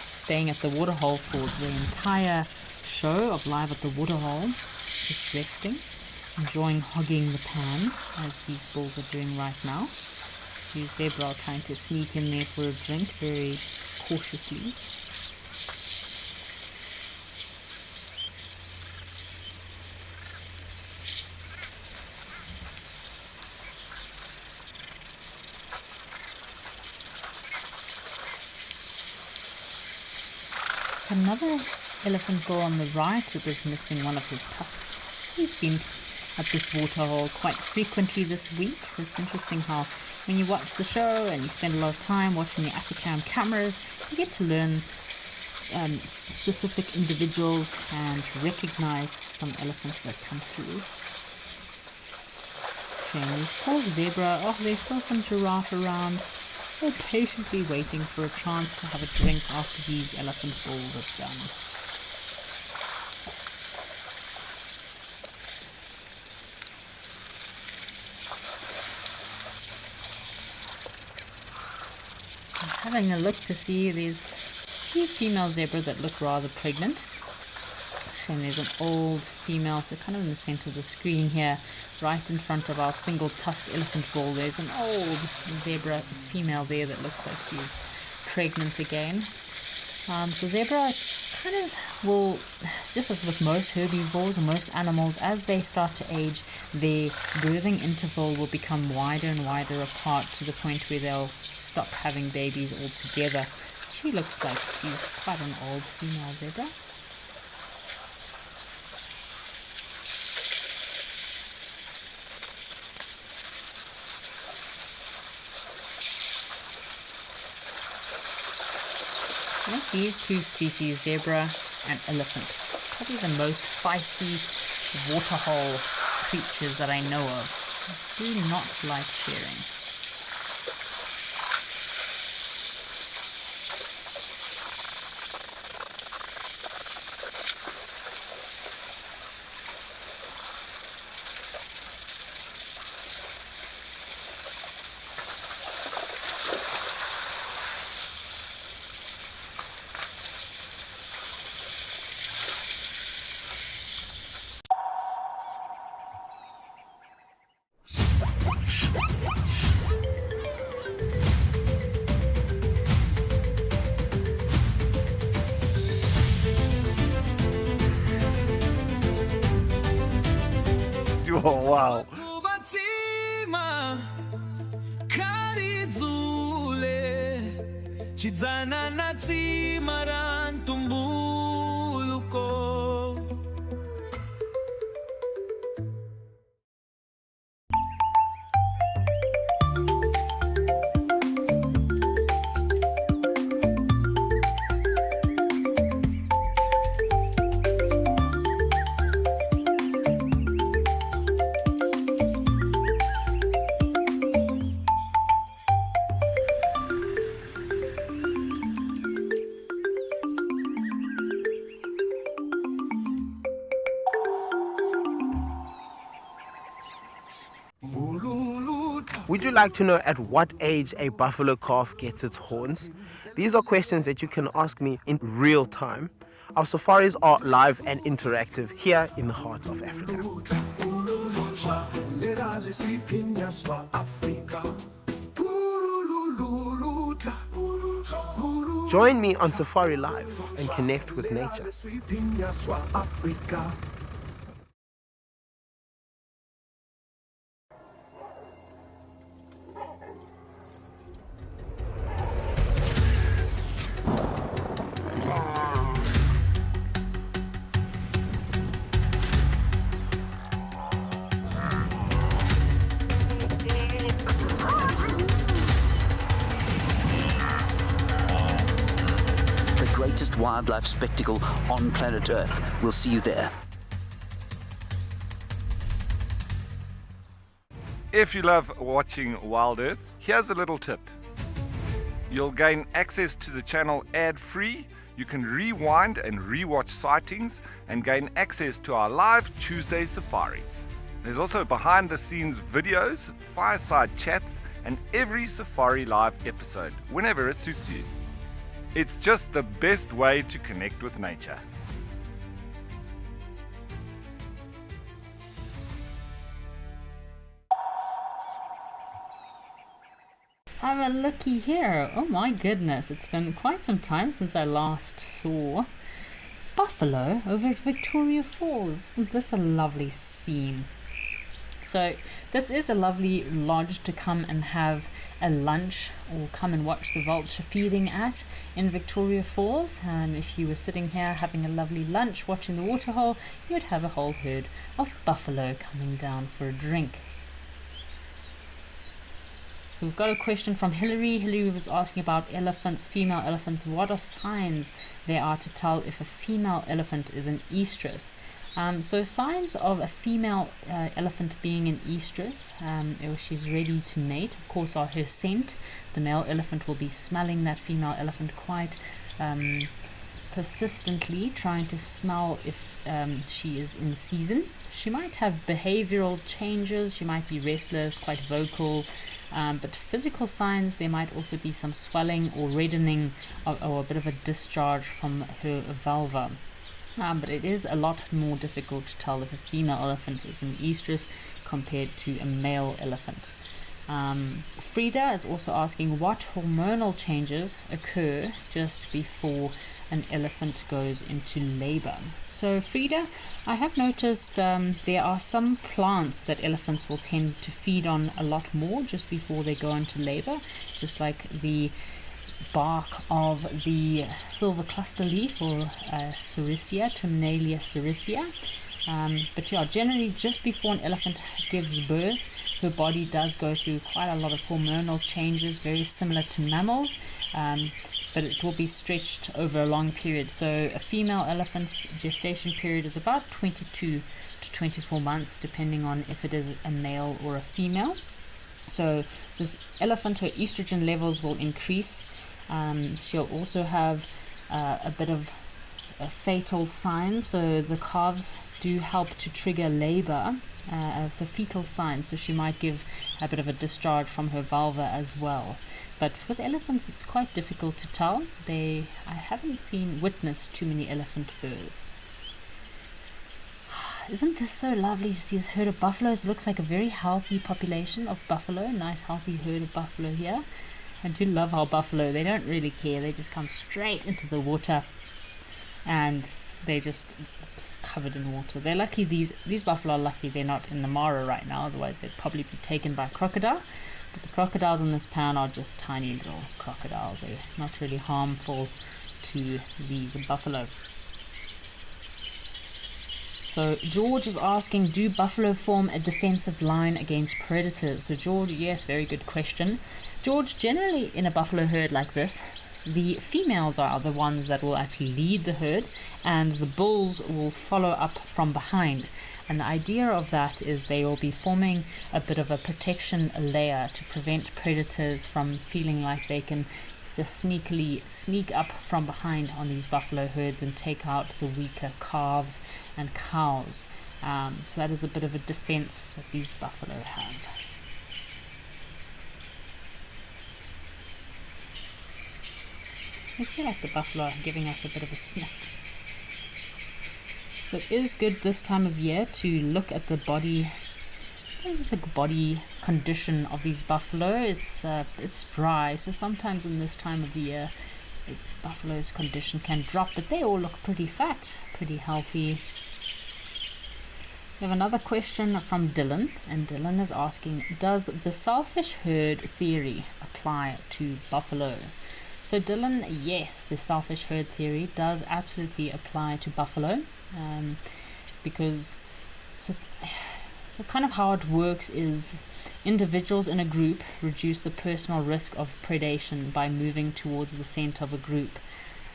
staying at the waterhole for the entire show of Live at the Waterhole, just resting, enjoying hogging the pan, as these bulls are doing right now. The zebra are trying to sneak in there for a drink very cautiously. Another elephant bull on the right that is missing one of his tusks. He's been at this waterhole quite frequently this week, so it's interesting how when you watch the show and you spend a lot of time watching the Africam cameras, you get to learn specific individuals and recognize some elephants that come through. Shame these poor zebra. Oh, there's still some giraffe around. They're patiently waiting for a chance to have a drink after these elephant bulls are done. I'm having a look to see there's a few female zebra that look rather pregnant. Shame there's an old female, so kind of in the center of the screen here, right in front of our single tusk elephant bull, there's an old zebra female there that looks like she's pregnant again. So zebra kind of will, just as with most herbivores or most animals, as they start to age, their birthing interval will become wider and wider apart to the point where they'll stop having babies altogether. She looks like she's quite an old female zebra. These two species, zebra and elephant, probably the most feisty waterhole creatures that I know of, do not like sharing. You are wow. Would you like to know at what age a buffalo calf gets its horns? These are questions that you can ask me in real time. Our safaris are live and interactive here in the heart of Africa. Join me on Safari Live and connect with nature. The greatest wildlife spectacle on planet Earth. We'll see you there. If you love watching Wild Earth, here's a little tip. You'll gain access to the channel ad-free. You can rewind and rewatch sightings and gain access to our live Tuesday safaris. There's also behind-the-scenes videos, fireside chats, and every Safari Live episode, whenever it suits you. It's just the best way to connect with nature. Have a looky here. Oh my goodness, it's been quite some time since I last saw buffalo over at Victoria Falls. Isn't this a lovely scene? So this is a lovely lodge to come and have a lunch or come and watch the vulture feeding at in Victoria Falls. If you were sitting here having a lovely lunch watching the waterhole, you'd have a whole herd of buffalo coming down for a drink. We've got a question from Hillary. Hillary was asking about elephants, female elephants. What are signs there are to tell if a female elephant is an estrus? So signs of a female elephant being an estrus, or she's ready to mate, of course, are her scent. The male elephant will be smelling that female elephant quite persistently, trying to smell if she is in season. She might have behavioral changes. She might be restless, quite vocal. But physical signs, there might also be some swelling or reddening or a bit of a discharge from her vulva. But it is a lot more difficult to tell if a female elephant is an estrus compared to a male elephant. Frida is also asking what hormonal changes occur just before an elephant goes into labor. So Frida, I have noticed there are some plants that elephants will tend to feed on a lot more just before they go into labor, just like the bark of the silver cluster leaf or Sericea, Terminalia sericea. But yeah, generally just before an elephant gives birth, her body does go through quite a lot of hormonal changes, very similar to mammals, but it will be stretched over a long period. So a female elephant's gestation period is about 22 to 24 months, depending on if it is a male or a female. So this elephant, her estrogen levels will increase. She'll also have a bit of fatal signs, so the calves do help to trigger labor, so fetal signs, so she might give a bit of a discharge from her vulva as well. But with elephants it's quite difficult to tell. I haven't witnessed too many elephant births. Isn't this so lovely to see this herd of buffaloes? It looks like a very healthy population of buffalo, nice healthy herd of buffalo here. I do love how buffalo, they don't really care, they just come straight into the water and they just covered in water. They're lucky, these buffalo are lucky they're not in the Mara right now, otherwise they'd probably be taken by a crocodile. But the crocodiles in this pan are just tiny little crocodiles. They're not really harmful to these buffalo. So George is asking, do buffalo form a defensive line against predators? So George, yes, very good question. George, generally in a buffalo herd like this, the females are the ones that will actually lead the herd, and the bulls will follow up from behind. And the idea of that is they will be forming a bit of a protection layer to prevent predators from feeling like they can just sneakily sneak up from behind on these buffalo herds and take out the weaker calves and cows. So that is a bit of a defense that these buffalo have. I feel like the buffalo are giving us a bit of a sniff. So it is good this time of year to look at the body, just the body condition of these buffalo. It's dry, so sometimes in this time of the year, the buffalo's condition can drop, but they all look pretty fat, pretty healthy. We have another question from Dylan, and Dylan is asking, does the selfish herd theory apply to buffalo? So Dylan, yes, the selfish herd theory does absolutely apply to buffalo, because so kind of how it works is individuals in a group reduce the personal risk of predation by moving towards the center of a group.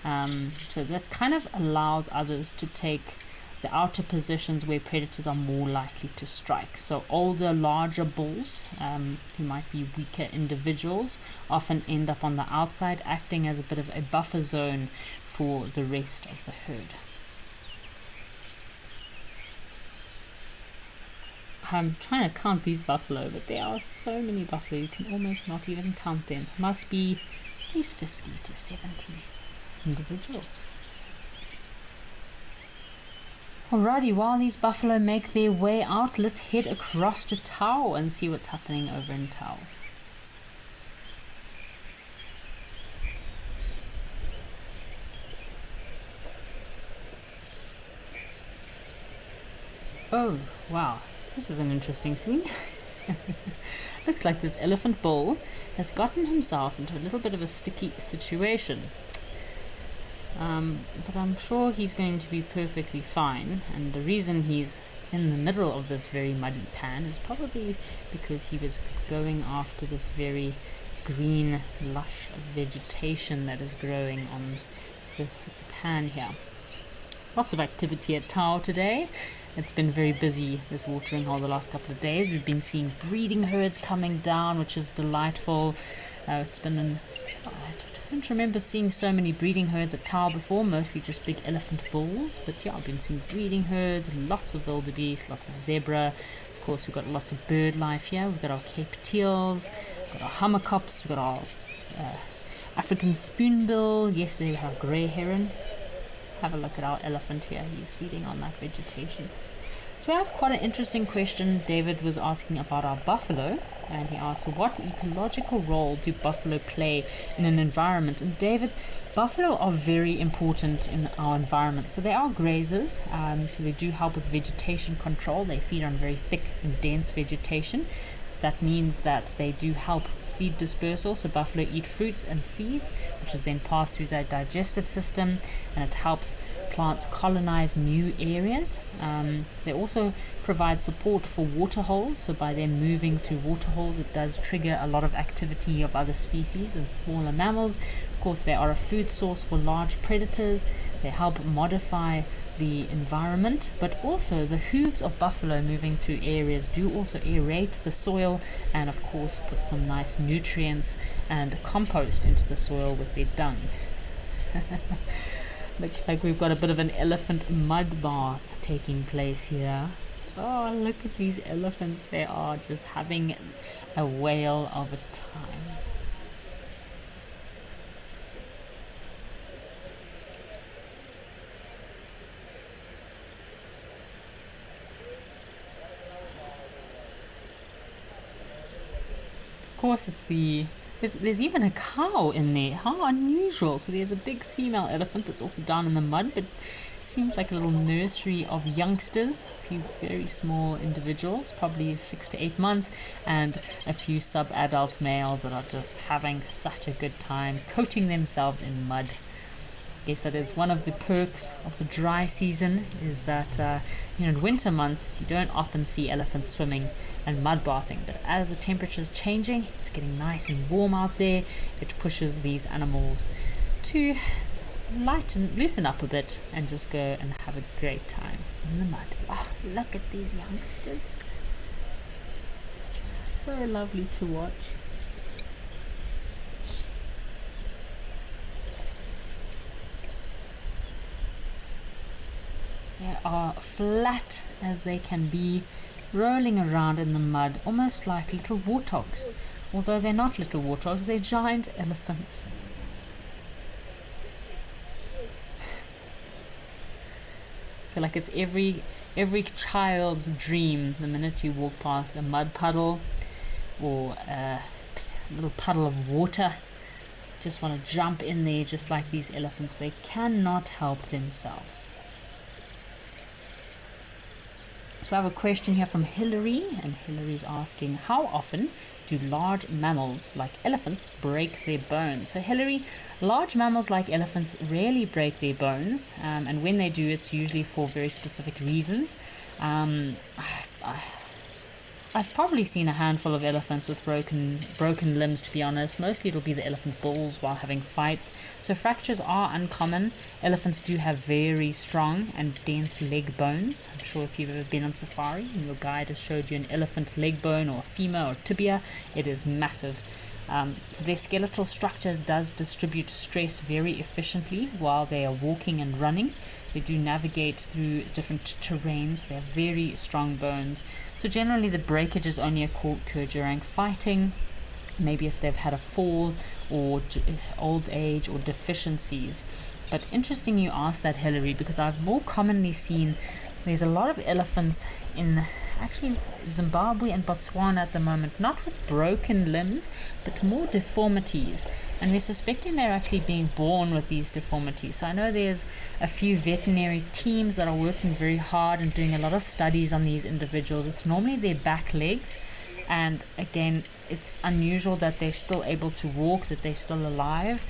So that kind of allows others to take the outer positions where predators are more likely to strike. So older, larger bulls, who might be weaker individuals, often end up on the outside, acting as a bit of a buffer zone for the rest of the herd. I'm trying to count these buffalo, but there are so many buffalo you can almost not even count them. Must be at least 50 to 70 individuals. Alrighty, while these buffalo make their way out, let's head across to Tau and see what's happening over in Tau. Oh, wow. This is an interesting scene. Looks like this elephant bull has gotten himself into a little bit of a sticky situation. But I'm sure he's going to be perfectly fine, and the reason he's in the middle of this very muddy pan is probably because he was going after this very green, lush vegetation that is growing on this pan here. Lots of activity at Tau today. It's been very busy, this watering hole, the last couple of days. We've been seeing breeding herds coming down, which is delightful. It's been I don't remember seeing so many breeding herds at Tau before, mostly just big elephant bulls. But yeah, I've been seeing breeding herds, lots of wildebeest, lots of zebra. Of course, we've got lots of bird life here. We've got our Cape teals, we've got our hummerkops, we've got our African spoonbill. Yesterday we had our grey heron. Have a look at our elephant here. He's feeding on that vegetation. So we have quite an interesting question. David was asking about our buffalo, and he asked, what ecological role do buffalo play in an environment? And David, buffalo are very important in our environment. So they are grazers, so they do help with vegetation control. They feed on very thick and dense vegetation. So that means that they do help with seed dispersal. So buffalo eat fruits and seeds, which is then passed through their digestive system, and it helps plants colonize new areas. They also provide support for waterholes, so by them moving through waterholes, it does trigger a lot of activity of other species and smaller mammals. Of course, they are a food source for large predators. They help modify the environment, but also the hooves of buffalo moving through areas do also aerate the soil, and of course put some nice nutrients and compost into the soil with their dung. Looks like we've got a bit of an elephant mud bath taking place here. Oh, look at these elephants. They are just having a whale of a time. Of course, it's the there's even a cow in there. How unusual. So there's a big female elephant that's also down in the mud, but seems like a little nursery of youngsters, a few very small individuals, probably 6 to 8 months, and a few sub-adult males that are just having such a good time coating themselves in mud. I guess that is one of the perks of the dry season, is that in winter months you don't often see elephants swimming and mud bathing, but as the temperature is changing, it's getting nice and warm out there, it pushes these animals to loosen up a bit and just go and have a great time in the mud. Oh, look at these youngsters. So lovely to watch. They are flat as they can be, rolling around in the mud, almost like little warthogs. Although they're not little warthogs, they're giant elephants. I feel like it's every child's dream the minute you walk past a mud puddle or a little puddle of water. Just want to jump in there just like these elephants. They cannot help themselves. So I have a question here from Hillary, and Hillary's asking, how often do large mammals like elephants break their bones? So Hillary, large mammals like elephants rarely break their bones, and when they do, it's usually for very specific reasons. I've probably seen a handful of elephants with broken limbs, to be honest. Mostly it'll be the elephant bulls while having fights. So fractures are uncommon. Elephants do have very strong and dense leg bones. I'm sure if you've ever been on safari and your guide has showed you an elephant leg bone or femur or tibia, it is massive. So their skeletal structure does distribute stress very efficiently while they are walking and running. They do navigate through different terrains. They have very strong bones. So generally the breakage is only occur during fighting, maybe if they've had a fall or old age or deficiencies. But interesting you asked that, Hillary, because I've more commonly seen there's a lot of elephants in actually Zimbabwe and Botswana at the moment, not with broken limbs, but more deformities. And we're suspecting they're actually being born with these deformities. So I know there's a few veterinary teams that are working very hard and doing a lot of studies on these individuals. It's normally their back legs, and again, it's unusual that they're still able to walk, that they're still alive.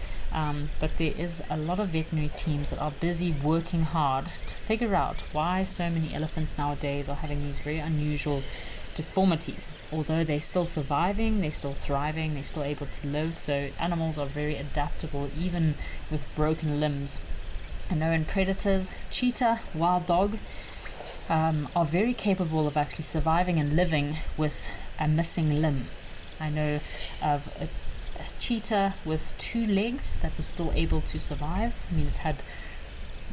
But there is a lot of veterinary teams that are busy working hard to figure out why so many elephants nowadays are having these very unusual deformities. Although they're still surviving, they're still thriving, they're still able to live. So animals are very adaptable even with broken limbs. I know in predators, cheetah, wild dog are very capable of actually surviving and living with a missing limb. I know of a cheetah with 2 legs that was still able to survive. I mean, it had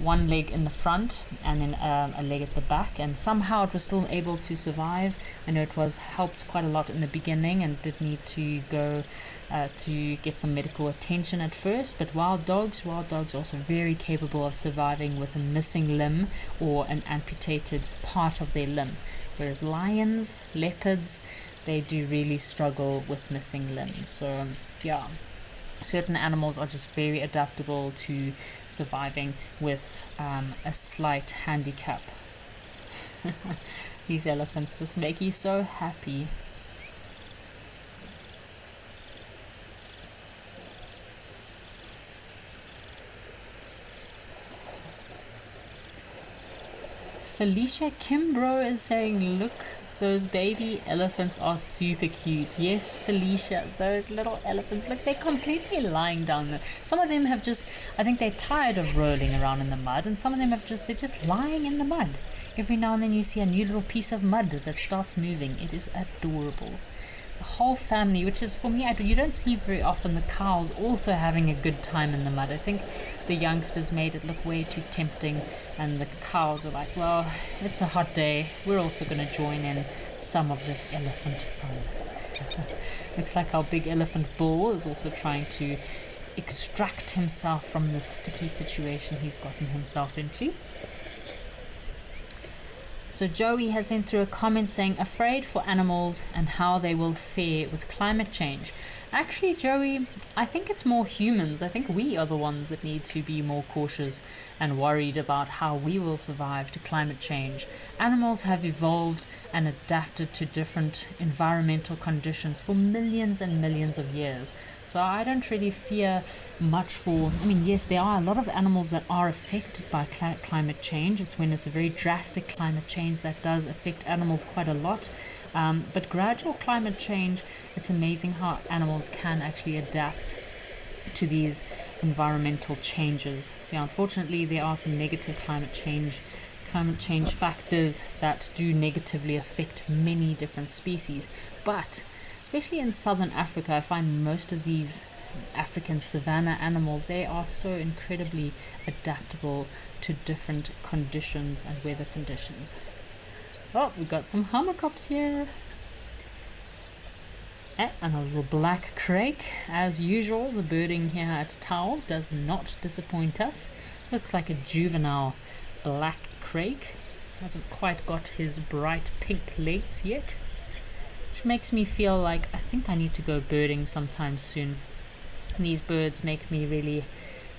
one leg in the front and then a leg at the back, and somehow it was still able to survive. I know it was helped quite a lot in the beginning and did need to go to get some medical attention at first. But wild dogs are also very capable of surviving with a missing limb or an amputated part of their limb, whereas lions, leopards, they do really struggle with missing limbs. So yeah, certain animals are just very adaptable to surviving with a slight handicap. These elephants just make you so happy. Felicia Kimbrough is saying, look, those baby elephants are super cute. Yes, Felicia, those little elephants, look, they're completely lying down there. Some of them have just, I think they're tired of rolling around in the mud, and some of them have they're just lying in the mud. Every now and then you see a new little piece of mud that starts moving. It is adorable. The whole family, which is, for me, you don't see very often the cows also having a good time in the mud. I think the youngsters made it look way too tempting, and the cows are like, well, it's a hot day, we're also going to join in some of this elephant fun. Looks like our big elephant bull is also trying to extract himself from the sticky situation he's gotten himself into. So Joey has sent through a comment saying, afraid for animals and how they will fare with climate change. Actually, Joey, I think it's more humans. I think we are the ones that need to be more cautious and worried about how we will survive to climate change. Animals have evolved and adapted to different environmental conditions for millions and millions of years. So I don't really fear much for... I mean, yes, there are a lot of animals that are affected by climate change. It's when it's a very drastic climate change that does affect animals quite a lot. But gradual climate change, it's amazing how animals can actually adapt to these environmental changes. So yeah, unfortunately, there are some negative climate change factors that do negatively affect many different species. But especially in southern Africa, I find most of these African savanna animals, they are so incredibly adaptable to different conditions and weather conditions. Oh, we've got some hummerkops here. And a little black crake. As usual, the birding here at Tau does not disappoint us. Looks like a juvenile black crake. Hasn't quite got his bright pink legs yet. Which makes me feel like I think I need to go birding sometime soon. These birds make me really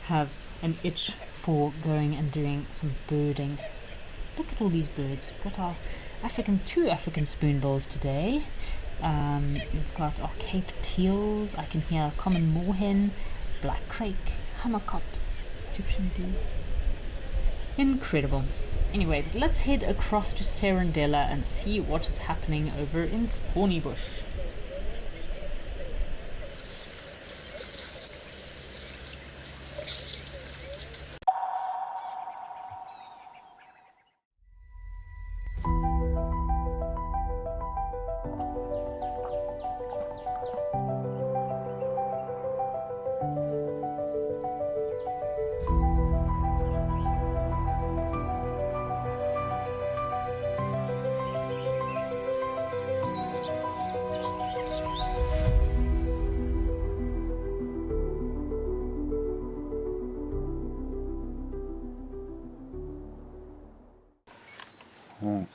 have an itch for going and doing some birding. Look at all these birds. We've got our two African spoonbills today. We've got our Cape teals. I can hear common moorhen, black crake, hummerkops, Egyptian geese. Incredible. Anyways, let's head across to Serendella and see what is happening over in Thornybush.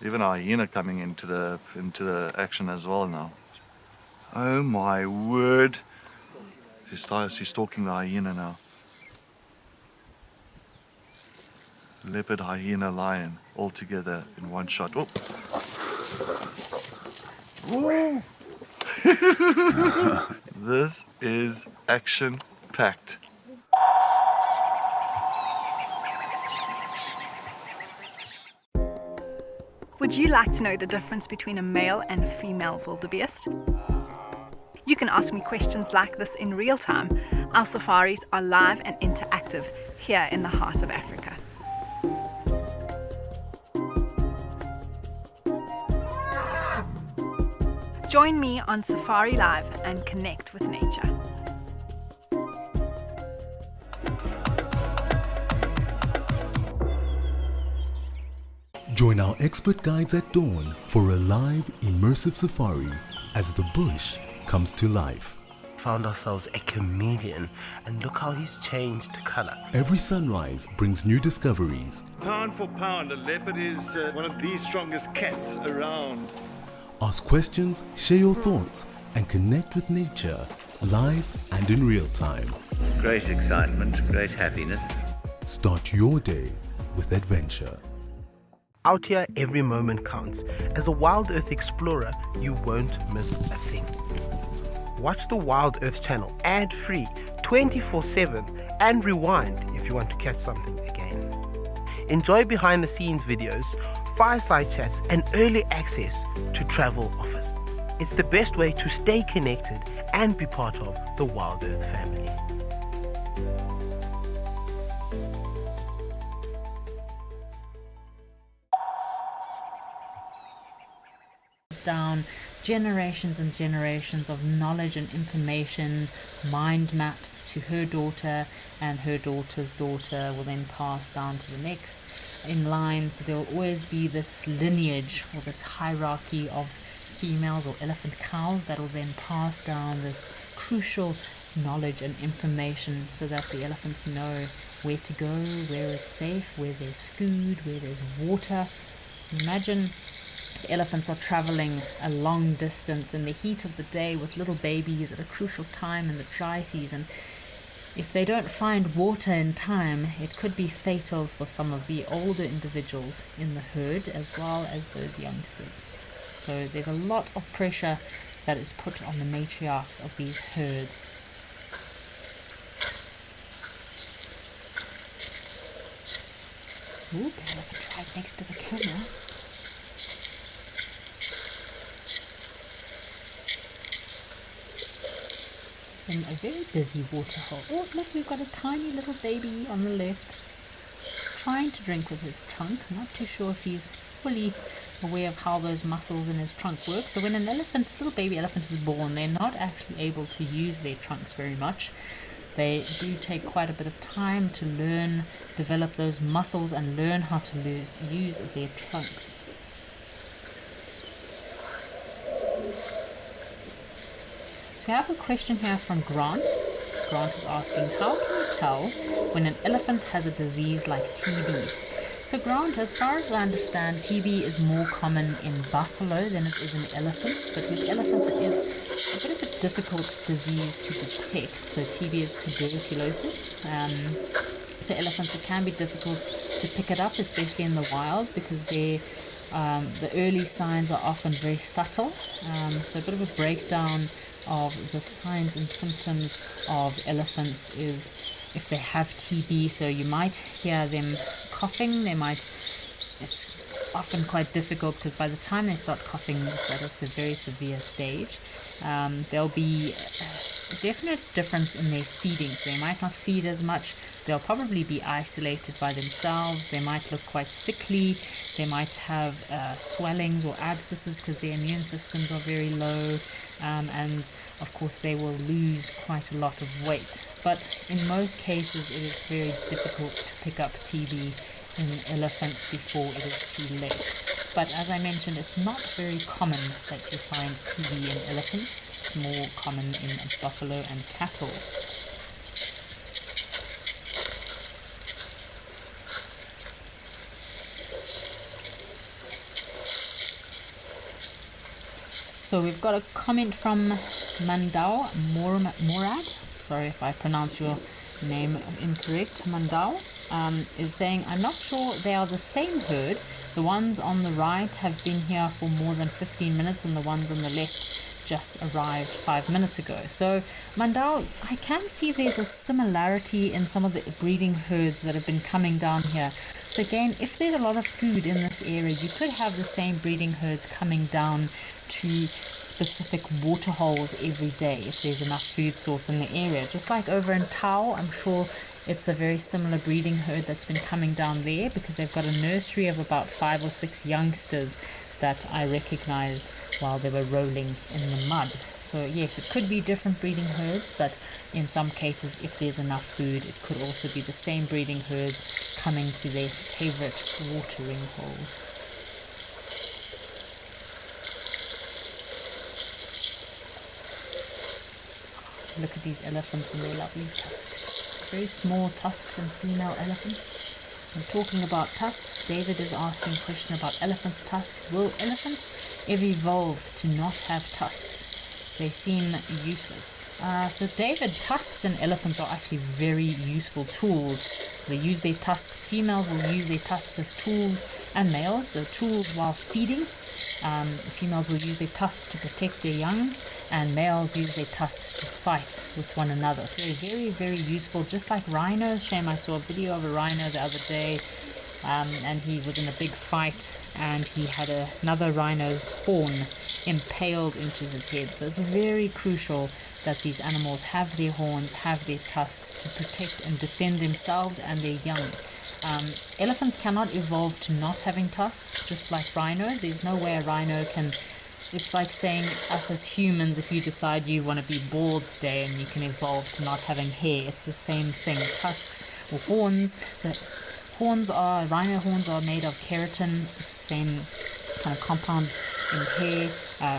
Even a hyena coming into the action as well now. Oh my word! She's stalking the hyena now. Leopard, hyena, lion, all together in one shot. Oh! Woo! This is action-packed. Would you like to know the difference between a male and female wildebeest? You can ask me questions like this in real time. Our safaris are live and interactive here in the heart of Africa. Join me on Safari Live and connect with nature. Join our expert guides at dawn for a live, immersive safari as the bush comes to life. Found ourselves a chameleon, and look how he's changed color. Every sunrise brings new discoveries. Pound for pound, a leopard is one of the strongest cats around. Ask questions, share your thoughts, and connect with nature live and in real time. Great excitement, great happiness. Start your day with adventure. Out here, every moment counts. As a Wild Earth explorer, you won't miss a thing. Watch the Wild Earth channel ad-free 24/7 and rewind if you want to catch something again. Enjoy behind-the-scenes videos, fireside chats, and early access to travel offers. It's the best way to stay connected and be part of the Wild Earth family. Down generations and generations of knowledge and information, mind maps to her daughter, and her daughter's daughter will then pass down to the next in line. So there will always be this lineage or this hierarchy of females or elephant cows that will then pass down this crucial knowledge and information so that the elephants know where to go, where it's safe, where there's food, where there's water. Imagine if elephants are traveling a long distance in the heat of the day with little babies at a crucial time in the dry season, if they don't find water in time, it could be fatal for some of the older individuals in the herd as well as those youngsters. So there's a lot of pressure that is put on the matriarchs of these herds. Ooh, bear elephant right next to the camera. It's been a very busy waterhole. Oh, look, we've got a tiny little baby on the left trying to drink with his trunk. I'm not too sure if he's fully aware of how those muscles in his trunk work. So when an little baby elephant is born, they're not actually able to use their trunks very much. They do take quite a bit of time to learn, develop those muscles and learn how to use their trunks. So we have a question here from Grant. Grant is asking, how can you tell when an elephant has a disease like TB? So Grant, as far as I understand, TB is more common in buffalo than it is in elephants, but with elephants it is a bit of a difficult disease to detect. So TB is tuberculosis. So elephants, it can be difficult to pick it up, especially in the wild, because the early signs are often very subtle. So a bit of a breakdown of the signs and symptoms of elephants is if they have TB. So you might hear them coughing. It's often quite difficult because by the time they start coughing, it's at a very severe stage. There'll be a definite difference in their feeding, so they might not feed as much. They'll probably be isolated by themselves. They might look quite sickly. They might have swellings or abscesses because their immune systems are very low, and of course they will lose quite a lot of weight. But in most cases it is very difficult to pick up TB in elephants before it is too late. But as I mentioned, it's not very common that you find TB in elephants. It's more common in buffalo and cattle. So we've got a comment from Mandau Morad. Sorry if I pronounce your name incorrect. Mandau is saying, I'm not sure they are the same herd. The ones on the right have been here for more than 15 minutes and the ones on the left just arrived 5 minutes ago. So Mandau, I can see there's a similarity in some of the breeding herds that have been coming down here. So again, if there's a lot of food in this area, you could have the same breeding herds coming down to specific waterholes every day if there's enough food source in the area. Just like over in Tau, I'm sure it's a very similar breeding herd that's been coming down there because they've got a nursery of about 5 or 6 youngsters that I recognized while they were rolling in the mud. So yes, it could be different breeding herds, but in some cases, if there's enough food, it could also be the same breeding herds coming to their favorite watering hole. Look at these elephants and their lovely tusks. Very small tusks in female elephants. And talking about tusks, David is asking a question about elephants' tusks. Will elephants ever evolve to not have tusks? They seem useless. So David, tusks in elephants are actually very useful tools. They use their tusks. Females will use their tusks as tools, and males, so tools while feeding. Females will use their tusks to protect their young, and males use their tusks to fight with one another. So they're very, very useful, just like rhinos. Shame, I saw a video of a rhino the other day, and he was in a big fight, and he had another rhino's horn impaled into his head. So it's very crucial that these animals have their horns, have their tusks to protect and defend themselves and their young. Elephants cannot evolve to not having tusks, just like rhinos. There's no way a rhino can. It's like saying us as humans, if you decide you want to be bald today and you can evolve to not having hair, it's the same thing. Tusks or horns, rhino horns are made of keratin. It's the same kind of compound in hair.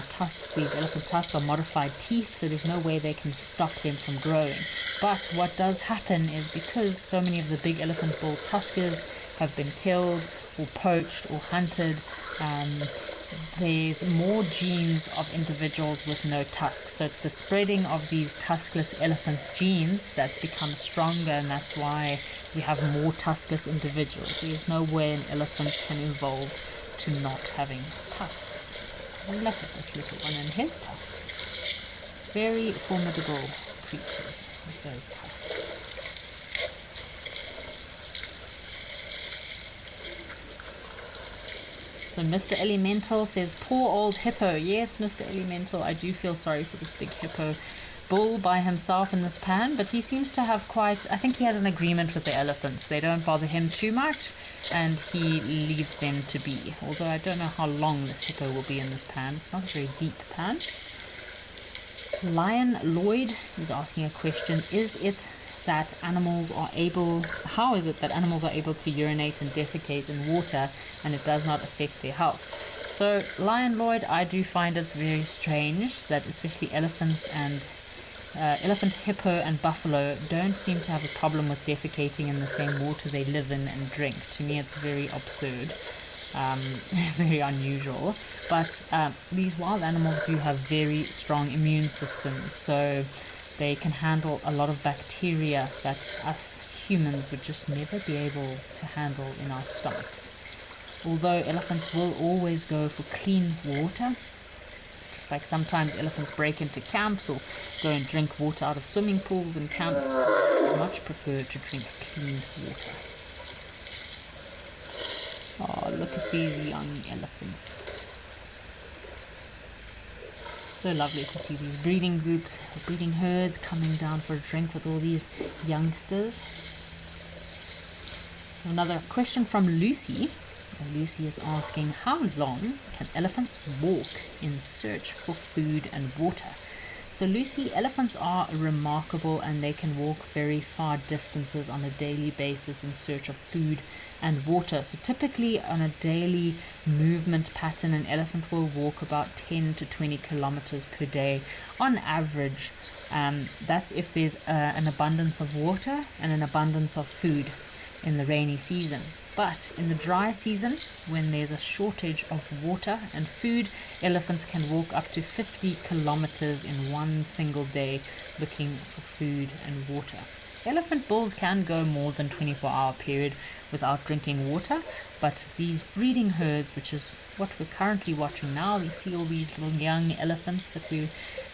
Tusks, these elephant tusks are modified teeth, so there's no way they can stop them from growing. But what does happen is because so many of the big elephant bull tuskers have been killed or poached or hunted, there's more genes of individuals with no tusks. So it's the spreading of these tuskless elephants' genes that become stronger, and that's why we have more tuskless individuals. There's no way an elephant can evolve to not having tusks. And look at this little one and his tusks. Very formidable creatures with those tusks. So Mr. Elemental says, poor old hippo. Yes, Mr. Elemental, I do feel sorry for this big hippo bull by himself in this pan, but he seems to have quite, I think he has an agreement with the elephants. They don't bother him too much, and he leaves them to be. Although I don't know how long this hippo will be in this pan. It's not a very deep pan. Lion Lloyd is asking a question. How is it that animals are able to urinate and defecate in water and it does not affect their health? So Lion Lloyd, I do find it's very strange that especially elephants and elephant, hippo and buffalo don't seem to have a problem with defecating in the same water they live in and drink. To me it's very absurd. Very unusual, but these wild animals do have very strong immune systems, so they can handle a lot of bacteria that us humans would just never be able to handle in our stomachs. Although elephants will always go for clean water, just like sometimes elephants break into camps or go and drink water out of swimming pools and camps, I much prefer to drink clean water. Oh, look at these young elephants. So lovely to see these breeding groups, breeding herds coming down for a drink with all these youngsters. So another question from Lucy. Lucy is asking, how long can elephants walk in search for food and water? So Lucy, elephants are remarkable and they can walk very far distances on a daily basis in search of food and water. So typically on a daily movement pattern, an elephant will walk about 10 to 20 kilometers per day on average. That's if there's an abundance of water and an abundance of food in the rainy season. But in the dry season, when there's a shortage of water and food, elephants can walk up to 50 kilometers in one single day looking for food and water. Elephant bulls can go more than 24-hour period without drinking water, but these breeding herds, which is what we're currently watching now, you see all these little young elephants that we're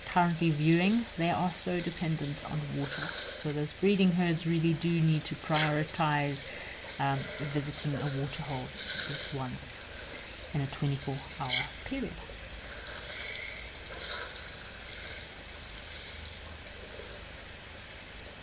currently viewing, they are so dependent on water. So those breeding herds really do need to prioritize visiting a waterhole at least once in a 24-hour period.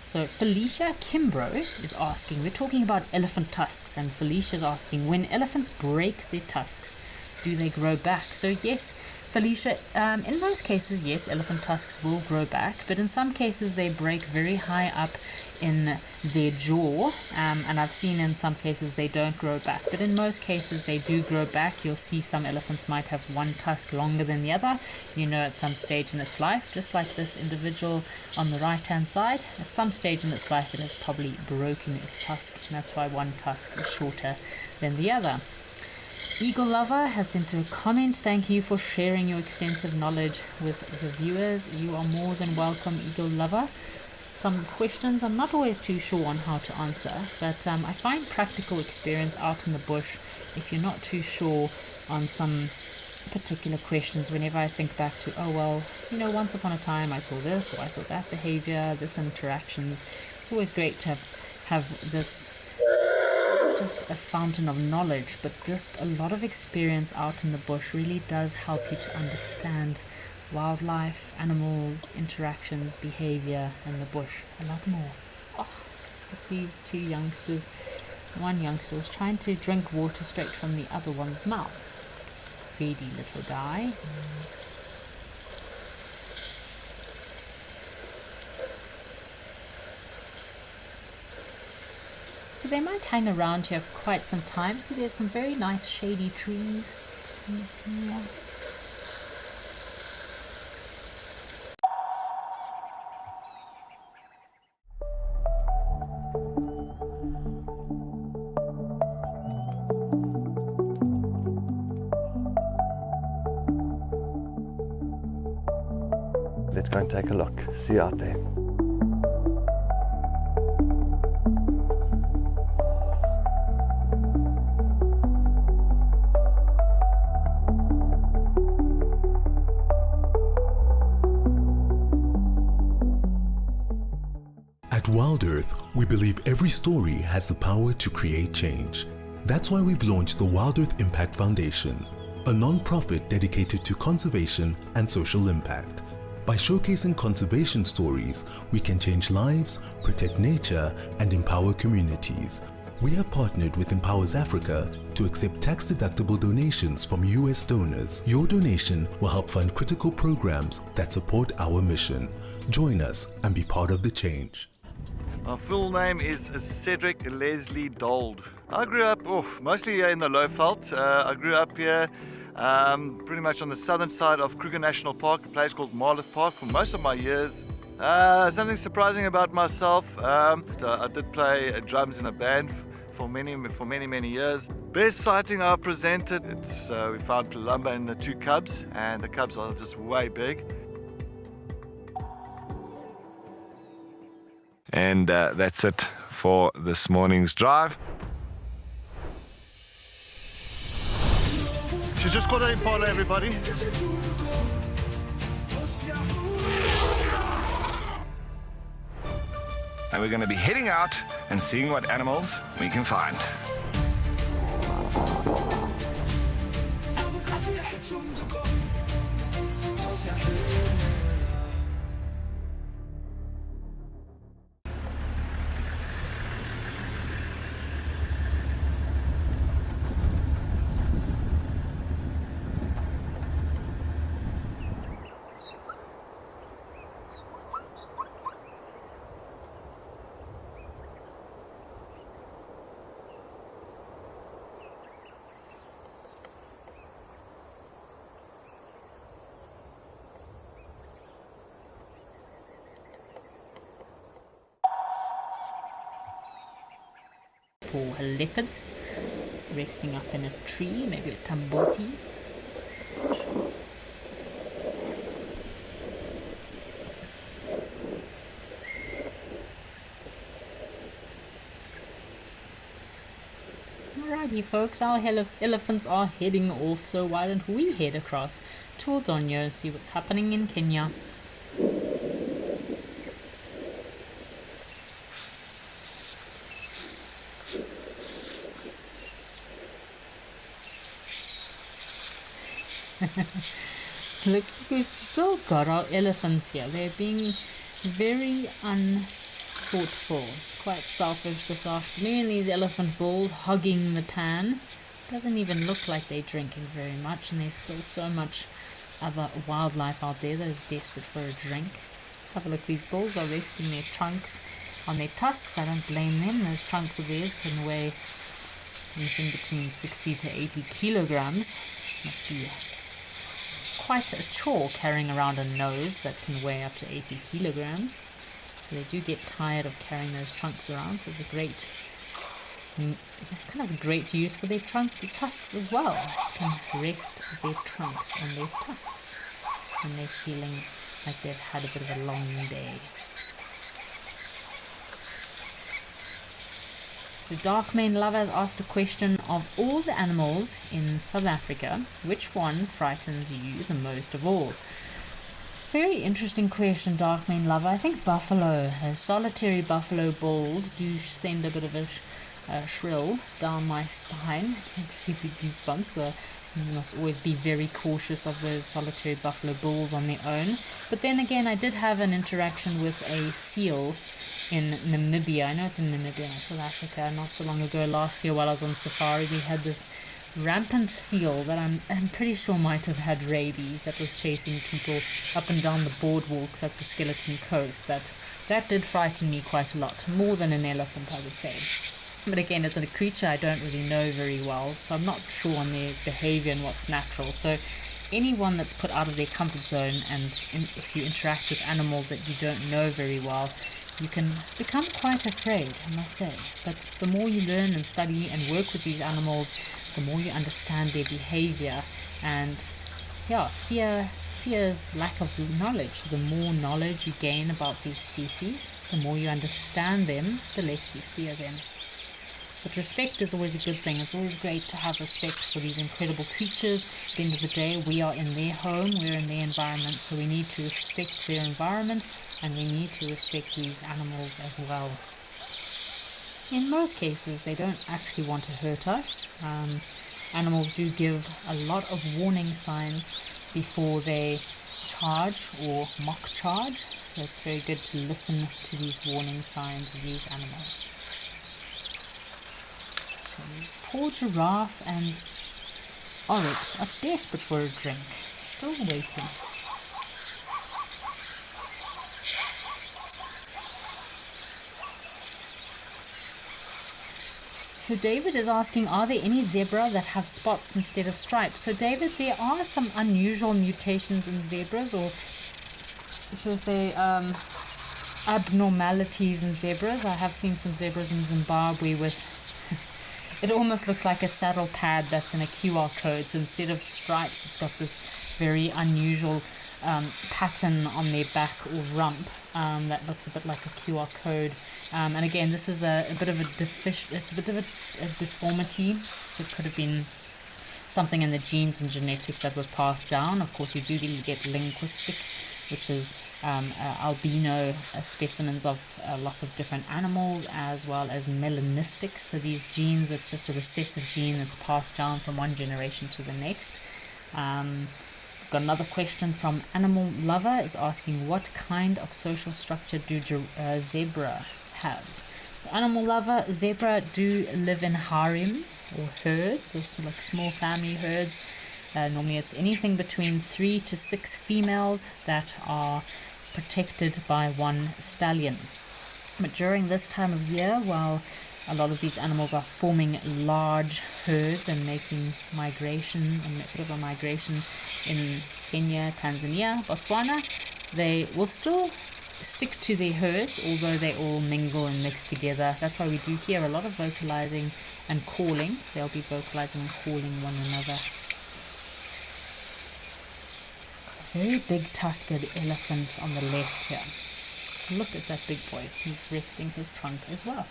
So Felicia Kimbrough is asking, we're talking about elephant tusks, and Felicia is asking, when elephants break their tusks, do they grow back? So yes, Felicia, in most cases, yes, elephant tusks will grow back, but in some cases they break very high up in their jaw, and I've seen in some cases they don't grow back, but in most cases they do grow back. You'll see some elephants might have one tusk longer than the other, at some stage in its life, just like this individual on the right hand side. At some stage in its life it has probably broken its tusk, and that's why one tusk is shorter than the other. Eagle Lover has sent a comment. Thank you for sharing your extensive knowledge with the viewers. You are more than welcome, Eagle Lover. Some questions I'm not always too sure on how to answer, but I find practical experience out in the bush, if you're not too sure on some particular questions, whenever I think back to, once upon a time I saw this or I saw that behavior, this interactions, it's always great to have this, not just a fountain of knowledge, but just a lot of experience out in the bush really does help you to understand wildlife, animals, interactions, behavior, and the bush a lot more. These two youngsters, one youngster is trying to drink water straight from the other one's mouth. Greedy little guy. So they might hang around here for quite some time. So there's some very nice shady trees in this area. Let's go and take a look. See you out there. At Wild Earth, we believe every story has the power to create change. That's why we've launched the Wild Earth Impact Foundation, a non-profit dedicated to conservation and social impact. By showcasing conservation stories, we can change lives, protect nature, and empower communities. We have partnered with Empowers Africa to accept tax-deductible donations from US donors. Your donation will help fund critical programs that support our mission. Join us and be part of the change. My full name is Cedric Leslie Dold. I grew up mostly here in the Lowveld. I grew up here pretty much on the southern side of Kruger National Park, a place called Marloth Park, for most of my years. Something surprising about myself, I did play drums in a band for many years. Best sighting I presented, we found Palumba and the two cubs, and the cubs are just way big. And that's it for this morning's drive. She's just got an impala, everybody. And we're going to be heading out and seeing what animals we can find. Or a leopard resting up in a tree, maybe a tamboti. Alrighty folks, our elephants are heading off, so why don't we head across to Oldonyo, see what's happening in Kenya. Looks like we've still got our elephants here. They're being very unthoughtful, quite selfish this afternoon. These elephant bulls hogging the pan. Doesn't even look like they're drinking very much, and there's still so much other wildlife out there that is desperate for a drink. Have a look, these bulls are resting their trunks on their tusks. I don't blame them. Those trunks of theirs can weigh anything between 60 to 80 kilograms. Must be quite a chore carrying around a nose that can weigh up to 80 kilograms. So they do get tired of carrying those trunks around. So it's a great, kind of a great use for their tusks as well. You can rest their trunks on their tusks when they're feeling like they've had a bit of a long day. So Darkmane Lover has asked a question: of all the animals in South Africa, which one frightens you the most of all? Very interesting question, Darkmane Lover. I think buffalo, solitary buffalo bulls do send a bit of a shrill down my spine. It gives me goosebumps. So you must always be very cautious of those solitary buffalo bulls on their own. But then again, I did have an interaction with a seal in Namibia. I know it's in Namibia, not South Africa. Not so long ago, last year while I was on safari, we had this rampant seal that I'm pretty sure might have had rabies, that was chasing people up and down the boardwalks at the Skeleton Coast. That did frighten me quite a lot, more than an elephant, I would say. But again, it's a creature I don't really know very well, so I'm not sure on their behavior and what's natural. So anyone that's put out of their comfort zone, and if you interact with animals that you don't know very well, you can become quite afraid, I must say. But the more you learn and study and work with these animals, the more you understand their behavior. And yeah, fear fear is lack of knowledge. The more knowledge you gain about these species, the more you understand them, the less you fear them. But respect is always a good thing. It's always great to have respect for these incredible creatures. At the end of the day, we are in their home, we're in their environment, so we need to respect their environment, and we need to respect these animals as well. In most cases, they don't actually want to hurt us. Animals do give a lot of warning signs before they charge or mock charge, so it's very good to listen to these warning signs of these animals. So these poor giraffe and oryx are desperate for a drink, still waiting. So David is asking, are there any zebra that have spots instead of stripes? So David, there are some unusual mutations in zebras, or shall I say abnormalities in zebras. I have seen some zebras in Zimbabwe with it almost looks like a saddle pad that's in a QR code. So instead of stripes, it's got this very unusual pattern on their back or rump that looks a bit like a QR code. And again, this is a bit of a deformity, so it could have been something in the genes and genetics that were passed down. Of course, you do get linguistic, which is albino specimens of lots of different animals, as well as melanistic. So these genes, it's just a recessive gene that's passed down from one generation to the next. Got another question from Animal Lover, is asking, what kind of social structure do zebra have? So Animal Lover, zebra do live in harems or herds, so like small family herds. Normally it's anything between 3 to 6 females that are protected by one stallion. But during this time of year, while a lot of these animals are forming large herds and making migration, and a bit of a migration in Kenya, Tanzania, Botswana, they will still stick to their herds, although they all mingle and mix together. That's why we do hear a lot of vocalizing and calling. They'll be vocalizing and calling one another. Got a very big tusked elephant on the left here. Look at that big boy. He's resting his trunk as well.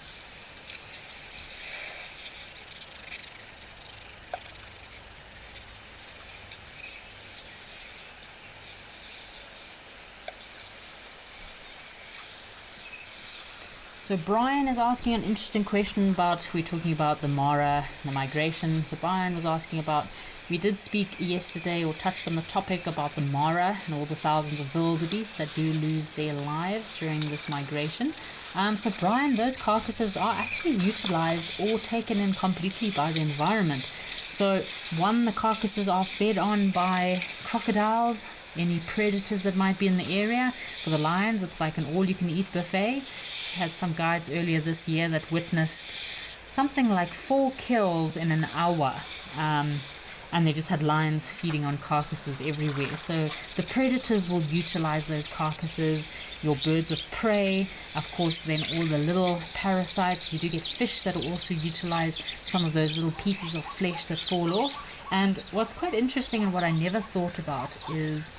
So Brian is asking an interesting question about, we're talking about the Mara, the migration. So Brian was asking about, we did speak yesterday or touched on the topic about the Mara and all the thousands of wildebeest that do lose their lives during this migration. So Brian, those carcasses are actually utilized or taken in completely by the environment. So one, the carcasses are fed on by crocodiles, any predators that might be in the area. For the lions, it's like an all-you-can-eat buffet. Had some guides earlier this year that witnessed something like 4 kills in an hour, and they just had lions feeding on carcasses everywhere. So the predators will utilize those carcasses, your birds of prey, of course, then all the little parasites. You do get fish that will also utilize some of those little pieces of flesh that fall off. And what's quite interesting and what I never thought about is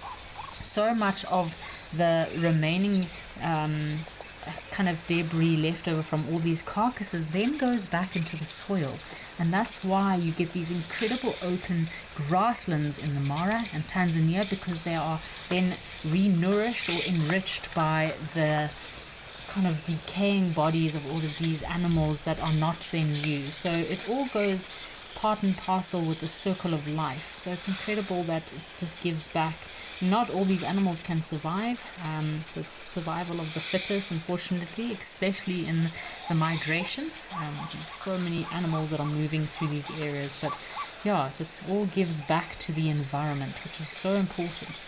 so much of the remaining kind of debris left over from all these carcasses then goes back into the soil, and that's why you get these incredible open grasslands in the Mara and Tanzania, because they are then renourished or enriched by the kind of decaying bodies of all of these animals that are not then used. So it all goes part and parcel with the circle of life. So it's incredible that it just gives back. Not all these animals can survive, so it's survival of the fittest, unfortunately, especially in the migration. There's so many animals that are moving through these areas, but yeah, it just all gives back to the environment, which is so important.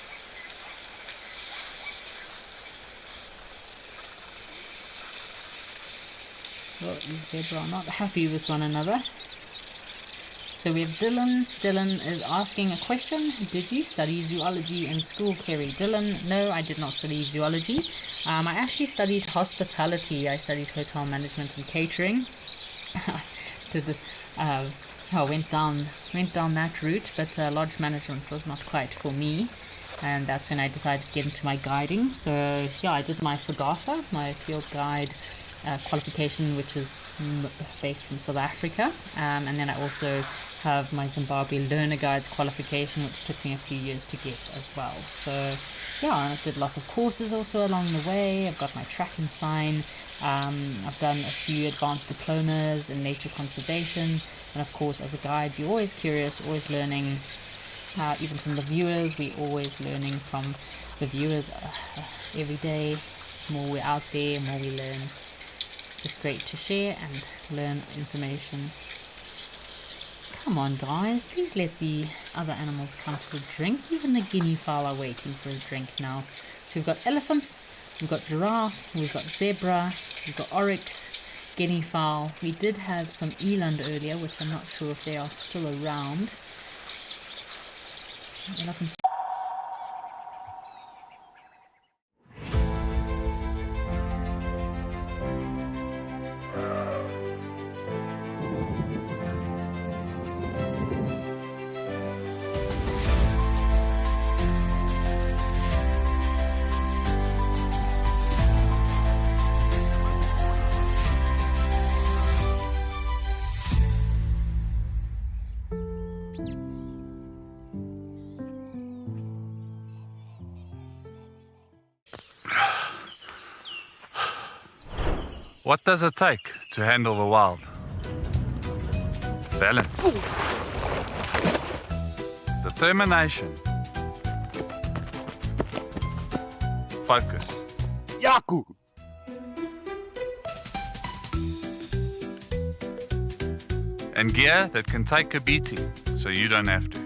Well, the zebra are not happy with one another. So we have Dylan. Dylan is asking a question. Did you study zoology in school, Kerry? Dylan, no, I did not study zoology. I actually studied hospitality. I studied hotel management and catering. Went down that route, but lodge management was not quite for me. and that's when I decided to get into my guiding. So yeah, I did my FAGASA, my field guide qualification, which is based from South Africa, and then I also have my Zimbabwe Learner Guides qualification, which took me a few years to get as well. So yeah, I did lots of courses also along the way. I've got my tracking sign. I've done a few advanced diplomas in nature conservation, and of course as a guide you're always curious, always learning, even from the viewers. We're always learning from the viewers every day. The more we're out there, the more we learn. It's just great to share and learn information. Come on guys, please let the other animals come for a drink. Even the guinea fowl are waiting for a drink now. So we've got elephants, we've got giraffe, we've got zebra, we've got oryx, guinea fowl. We did have some eland earlier, which I'm not sure if they are still around. Elephants. What does it take to handle the wild? Balance. Determination. Focus. Yaku! And gear that can take a beating so you don't have to.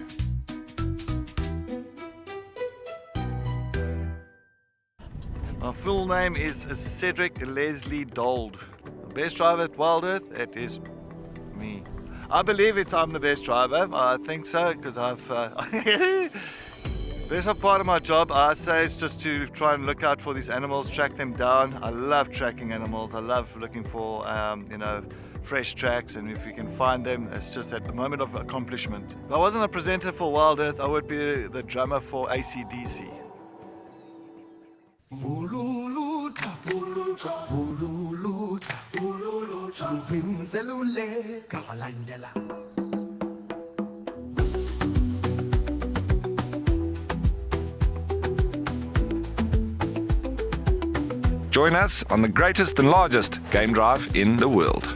My full name is Cedric Leslie Dold. The best driver at Wild Earth, it is me. I believe I'm the best driver. I think so, because I've... best part of my job, I say, is just to try and look out for these animals, track them down. I love tracking animals. I love looking for, fresh tracks, and if you can find them, it's just at the moment of accomplishment. If I wasn't a presenter for Wild Earth, I would be the drummer for AC/DC. Join us on the greatest and largest game drive in the world.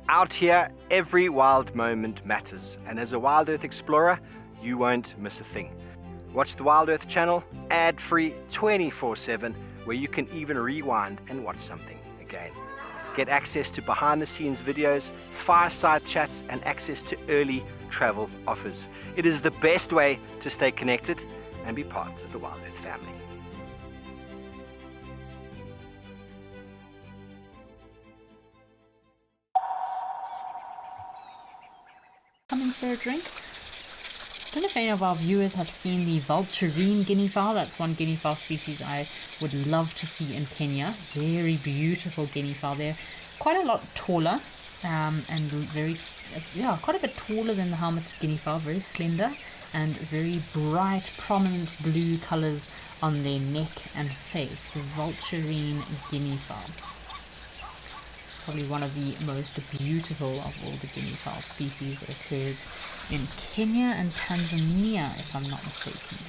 Out here, every wild moment matters, and as a Wild Earth explorer, you won't miss a thing. Watch the Wild Earth channel, ad-free 24/7, where you can even rewind and watch something again. Get access to behind-the-scenes videos, fireside chats, and access to early travel offers. It is the best way to stay connected and be part of the Wild Earth family. Coming for a drink? I don't know if any of our viewers have seen the vulturine guinea fowl. That's one guinea fowl species I would love to see in Kenya. Very beautiful guinea fowl. They're quite a lot taller and quite a bit taller than the helmeted guinea fowl. Very slender and very bright, prominent blue colors on their neck and face. The vulturine guinea fowl. Probably one of the most beautiful of all the guinea fowl species that occurs in Kenya and Tanzania, if I'm not mistaken.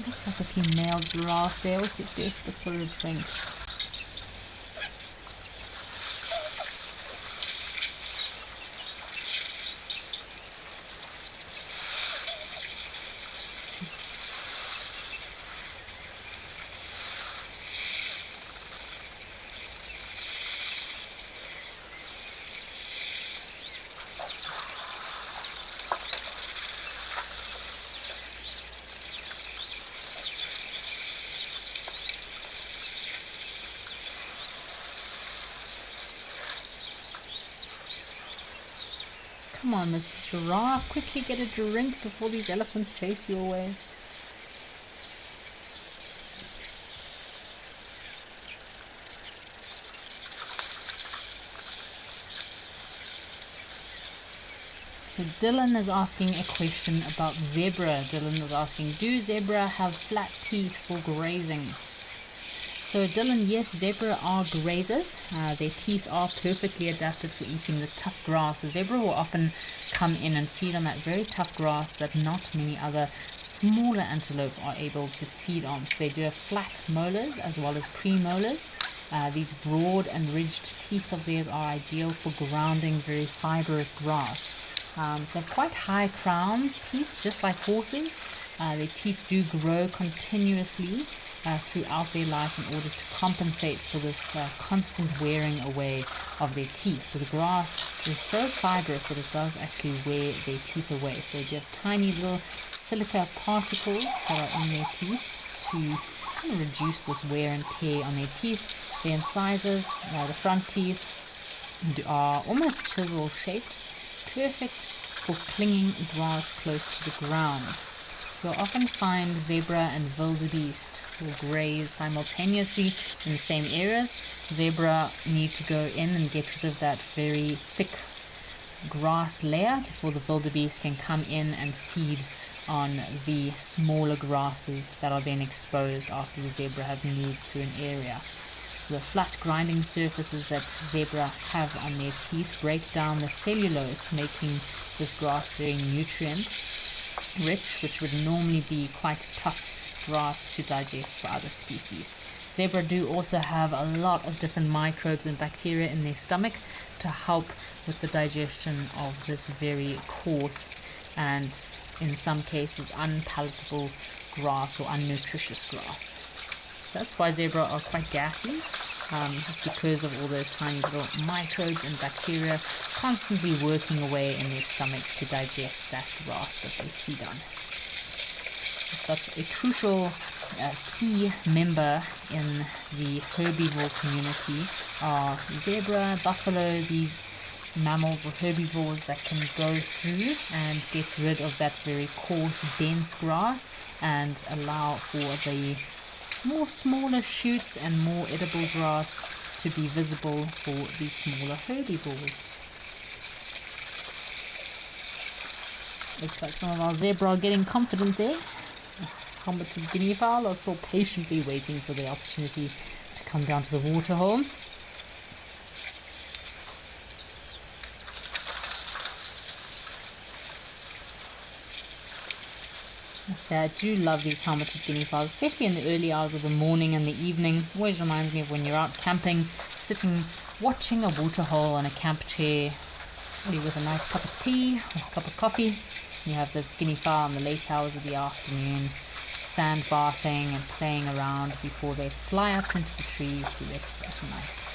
Looks like a few male giraffe there, also desperate for a drink. Come on, Mr. Giraffe, quickly get a drink before these elephants chase you away. So Dylan is asking a question about zebra. Dylan is asking, do zebra have flat teeth for grazing? So Dylan, yes, zebra are grazers. Their teeth are perfectly adapted for eating the tough grass. So zebra will often come in and feed on that very tough grass that not many other smaller antelope are able to feed on. So they do have flat molars as well as premolars. These broad and ridged teeth of theirs are ideal for grounding very fibrous grass. So quite high crowned teeth, just like horses. Their teeth do grow continuously throughout their life in order to compensate for this constant wearing away of their teeth. So the grass is so fibrous that it does actually wear their teeth away. So they do have tiny little silica particles that are in their teeth to kind of reduce this wear and tear on their teeth. The incisors, the front teeth, are almost chisel shaped, perfect for clinging grass close to the ground. You'll often find zebra and wildebeest will graze simultaneously in the same areas. Zebra need to go in and get rid of that very thick grass layer before the wildebeest can come in and feed on the smaller grasses that are then exposed after the zebra have moved to an area. So the flat grinding surfaces that zebra have on their teeth break down the cellulose, making this grass very nutrient rich, which would normally be quite tough grass to digest for other species. Zebra do also have a lot of different microbes and bacteria in their stomach to help with the digestion of this very coarse and in some cases unpalatable grass or unnutritious grass. So that's why zebra are quite gassy. It's because of all those tiny little microbes and bacteria constantly working away in their stomachs to digest that grass that they feed on. Such a crucial key member in the herbivore community are zebra, buffalo, these mammals or herbivores that can go through and get rid of that very coarse, dense grass and allow for the more smaller shoots and more edible grass to be visible for the smaller herbivores. Looks like some of our zebra are getting confident there. Helmeted guinea fowl are still patiently waiting for the opportunity to come down to the waterhole. So I do love these helmeted guinea fowls, especially in the early hours of the morning and the evening. It always reminds me of when you're out camping, sitting, watching a waterhole on a camp chair, maybe with a nice cup of tea or a cup of coffee. You have this guinea fowl in the late hours of the afternoon, sand bathing and playing around before they fly up into the trees to rest at night.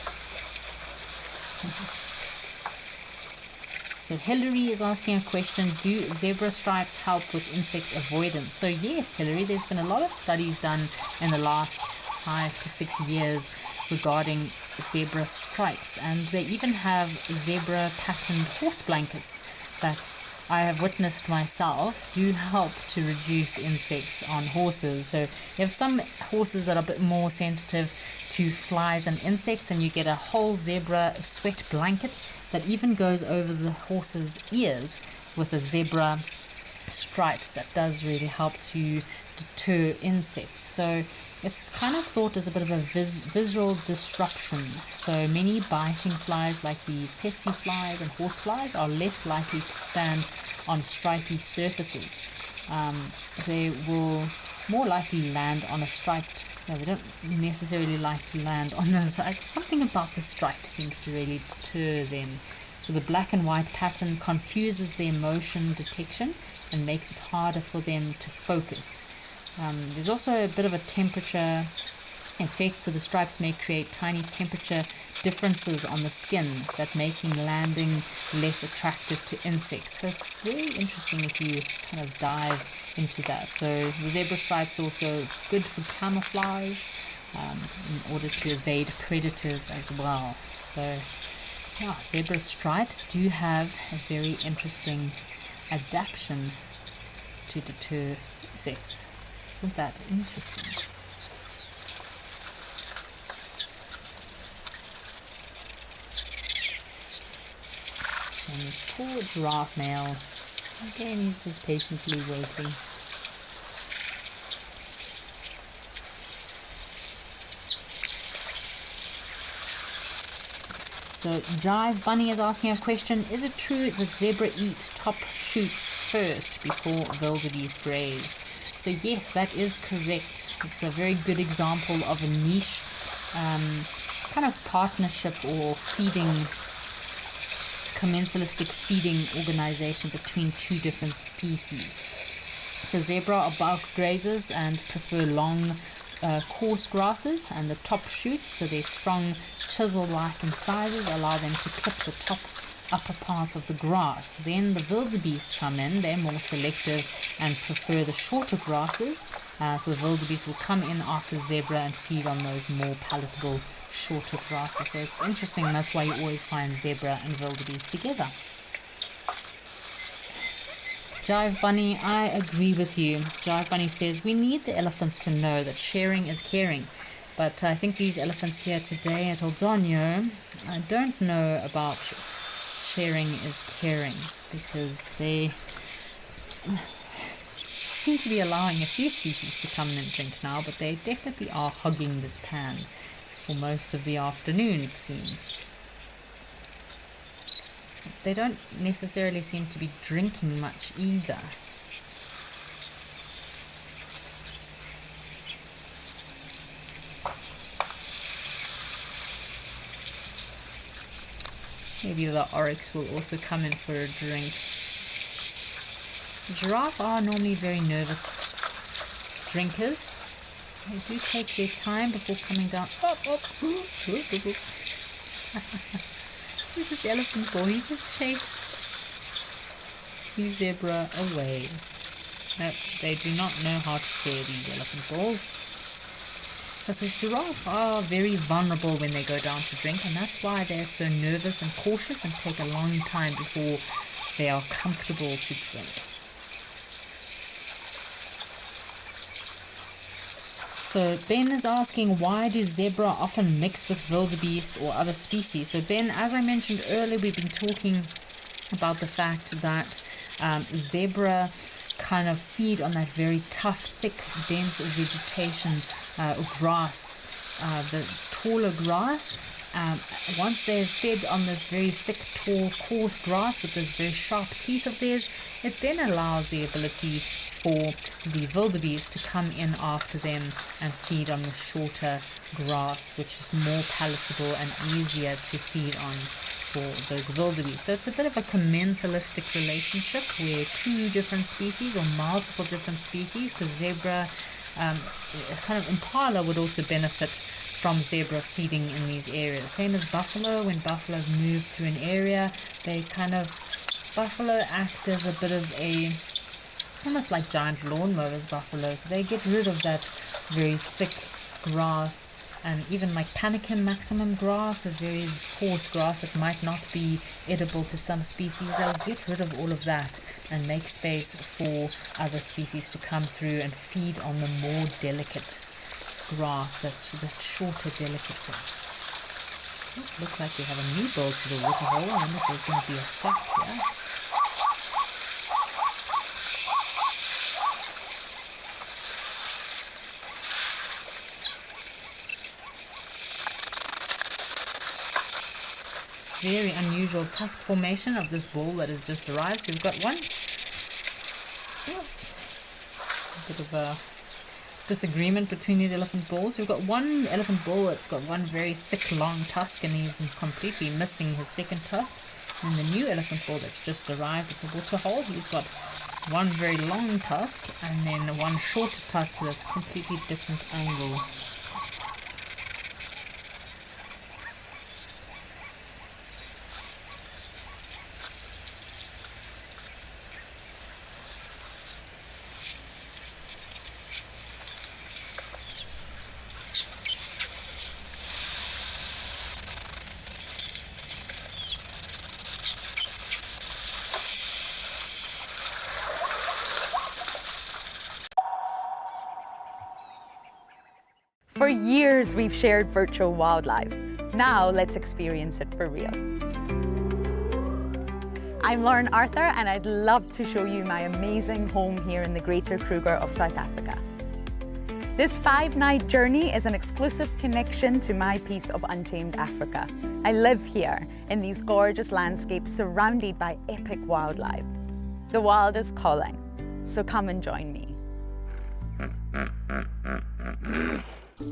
So Hillary is asking a question, do zebra stripes help with insect avoidance? So yes, Hillary, there's been a lot of studies done in the last 5 to 6 years regarding zebra stripes, and they even have zebra patterned horse blankets that I have witnessed myself do help to reduce insects on horses. So you have some horses that are a bit more sensitive to flies and insects, and you get a whole zebra sweat blanket that even goes over the horse's ears with a zebra stripes that does really help to deter insects. So it's kind of thought as a bit of a visual disruption. So many biting flies like the tsetse flies and horse flies are less likely to stand on stripy surfaces. They will more likely land on a striped, they don't necessarily like to land on those. Something about the stripe seems to really deter them. So the black and white pattern confuses their motion detection and makes it harder for them to focus. There's also a bit of a temperature effect, so the stripes may create tiny temperature differences on the skin that making landing less attractive to insects. So it's very interesting if you kind of dive into that. So the zebra stripes also good for camouflage in order to evade predators as well. So Yeah, zebra stripes do have a very interesting adaptation to deter insects. Isn't that interesting? And this poor giraffe male, again he's just patiently waiting. So Jive Bunny is asking a question: is it true that zebra eat top shoots first before wildebeest graze? So yes, that is correct. It's a very good example of a niche kind of partnership or feeding, commensalistic feeding organization between two different species. So zebra are bulk grazers and prefer long coarse grasses, and the top shoots, so they're strong chisel-like in sizes, allow them to clip the top upper parts of the grass. Then the wildebeest come in, they're more selective and prefer the shorter grasses, so the wildebeest will come in after zebra and feed on those more palatable shorter grasses. So it's interesting, and that's why you always find zebra and wildebeest together. Jive Bunny, I agree with you. Jive Bunny says we need the elephants to know that sharing is caring. But I think these elephants here today at Oldonyo, I don't know about sharing is caring, because they seem to be allowing a few species to come and drink now, but they definitely are hogging this pan for most of the afternoon, it seems. They don't necessarily seem to be drinking much either. Maybe the oryx will also come in for a drink. The giraffe are normally very nervous drinkers. They do take their time before coming down. See this elephant boy, he just chased the zebra away. No, they do not know how to share these elephant balls. Because the giraffe are very vulnerable when they go down to drink, and that's why they're so nervous and cautious and take a long time before they are comfortable to drink. So Ben is asking, why do zebra often mix with wildebeest or other species? So Ben, as I mentioned earlier, we've been talking about the fact that zebra kind of feed on that very tough, thick, dense vegetation or grass, the taller grass. Once they're fed on this very thick, tall, coarse grass with those very sharp teeth of theirs, it then allows the ability for the wildebeest to come in after them and feed on the shorter grass, which is more palatable and easier to feed on for those wildebeest. So it's a bit of a commensalistic relationship where two different species or multiple different species, because zebra, kind of impala would also benefit from zebra feeding in these areas. Same as buffalo. When buffalo move to an area, they kind of, buffalo act as a bit of a, almost like giant lawnmowers, buffalo. So they get rid of that very thick grass, and even like panicum maximum grass, a very coarse grass that might not be edible to some species. They'll get rid of all of that and make space for other species to come through and feed on the more delicate grass, that shorter, delicate grass. It looks like we have a new build to the waterhole. I wonder if there's going to be a fight here. Very unusual tusk formation of this ball that has just arrived. So we've got one, a bit of a disagreement between these elephant balls. We've got one elephant ball that's got one very thick, long tusk, and he's completely missing his second tusk. And the new elephant ball that's just arrived at the waterhole, he's got one very long tusk and then one short tusk that's completely different angle. For years, we've shared virtual wildlife. Now, let's experience it for real. I'm Lauren Arthur, and I'd love to show you my amazing home here in the Greater Kruger of South Africa. This 5-night journey is an exclusive connection to my piece of untamed Africa. I live here in these gorgeous landscapes surrounded by epic wildlife. The wild is calling, so come and join me.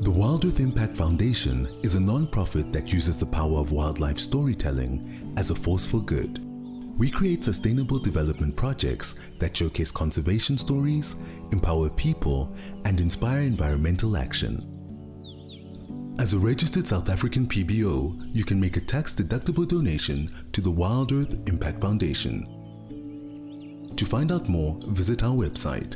The Wild Earth Impact Foundation is a non-profit that uses the power of wildlife storytelling as a force for good. We create sustainable development projects that showcase conservation stories, empower people, and inspire environmental action. As a registered South African PBO, you can make a tax-deductible donation to the Wild Earth Impact Foundation. To find out more, visit our website.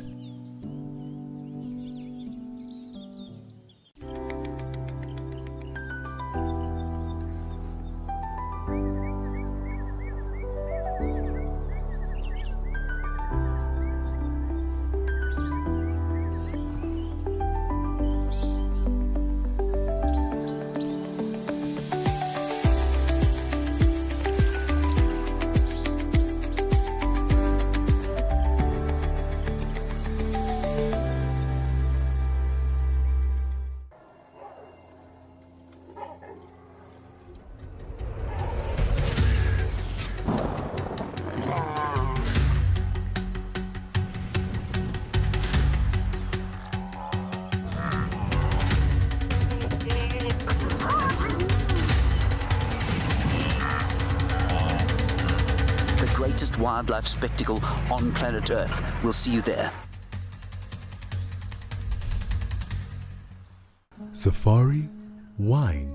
Greatest wildlife spectacle on planet Earth. We'll see you there. Safari, wine,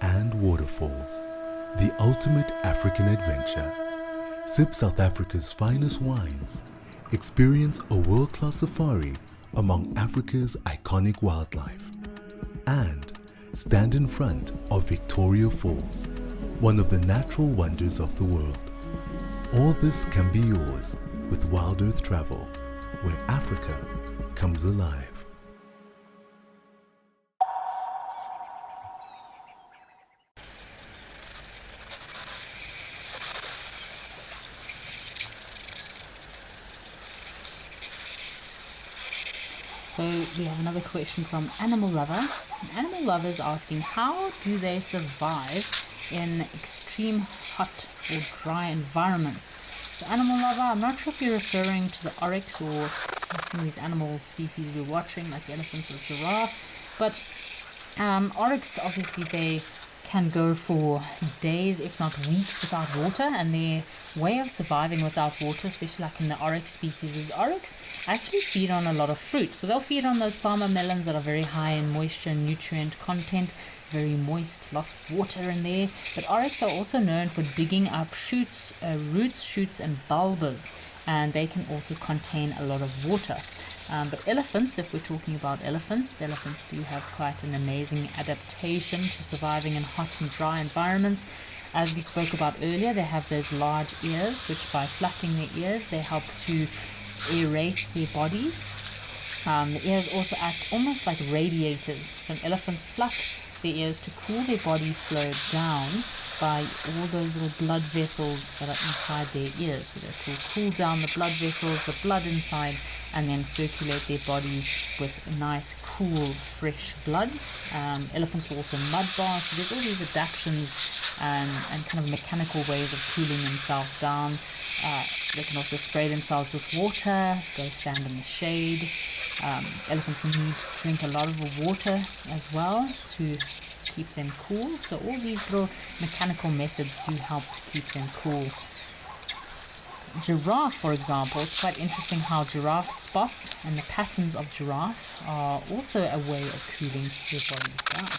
and waterfalls. The ultimate African adventure. Sip South Africa's finest wines. Experience a world-class safari among Africa's iconic wildlife. And stand in front of Victoria Falls, one of the natural wonders of the world. All this can be yours with Wild Earth Travel, where Africa comes alive. So we have another question from Animal Lover. Animal Lover is asking, how do they survive in extreme hot or dry environments? So Animal Lover, I'm not sure if you're referring to the oryx or some of these animal species we're watching, like the elephants or giraffe, but oryx, obviously they can go for days, if not weeks, without water, and their way of surviving without water, especially like in the oryx species, is oryx actually feed on a lot of fruit. So they'll feed on those summer melons that are very high in moisture and nutrient content, very moist, lots of water in there. But oryx are also known for digging up shoots, roots, shoots, and bulbs, and they can also contain a lot of water. But elephants, if we're talking about elephants do have quite an amazing adaptation to surviving in hot and dry environments. As we spoke about earlier, they have those large ears, which by flapping their ears, they help to aerate their bodies. The ears also act almost like radiators. So elephants flap their ears to cool their body flow down by all those little blood vessels that are inside their ears. So they will cool down the blood vessels, the blood inside, and then circulate their body with nice, cool, fresh blood. Elephants will also mud bath. So there's all these adaptations and kind of mechanical ways of cooling themselves down. They can also spray themselves with water, go stand in the shade. Elephants need to drink a lot of water as well to keep them cool. So all these little mechanical methods do help to keep them cool. Giraffe, for example, it's quite interesting how giraffe spots and the patterns of giraffe are also a way of cooling their bodies down.